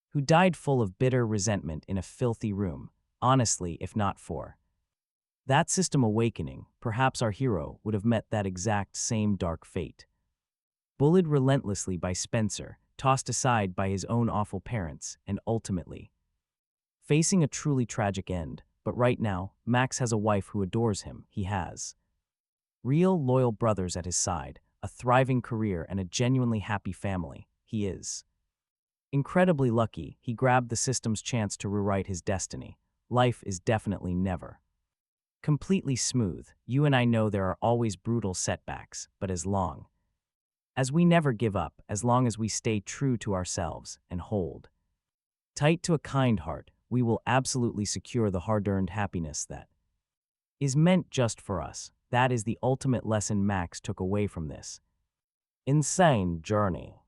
who died full of bitter resentment in a filthy room. Honestly, if not for that system awakening, perhaps our hero would have met that exact same dark fate. Bullied relentlessly by Spencer, tossed aside by his own awful parents, and ultimately facing a truly tragic end. But right now, Max has a wife who adores him. He has real, loyal brothers at his side, a thriving career, and a genuinely happy family. He is incredibly lucky he grabbed the system's chance to rewrite his destiny. Life is definitely never completely smooth. You and I know there are always brutal setbacks, but as long as we never give up, as long as we stay true to ourselves and hold tight to a kind heart, we will absolutely secure the hard-earned happiness that is meant just for us. That is the ultimate lesson Max took away from this insane journey.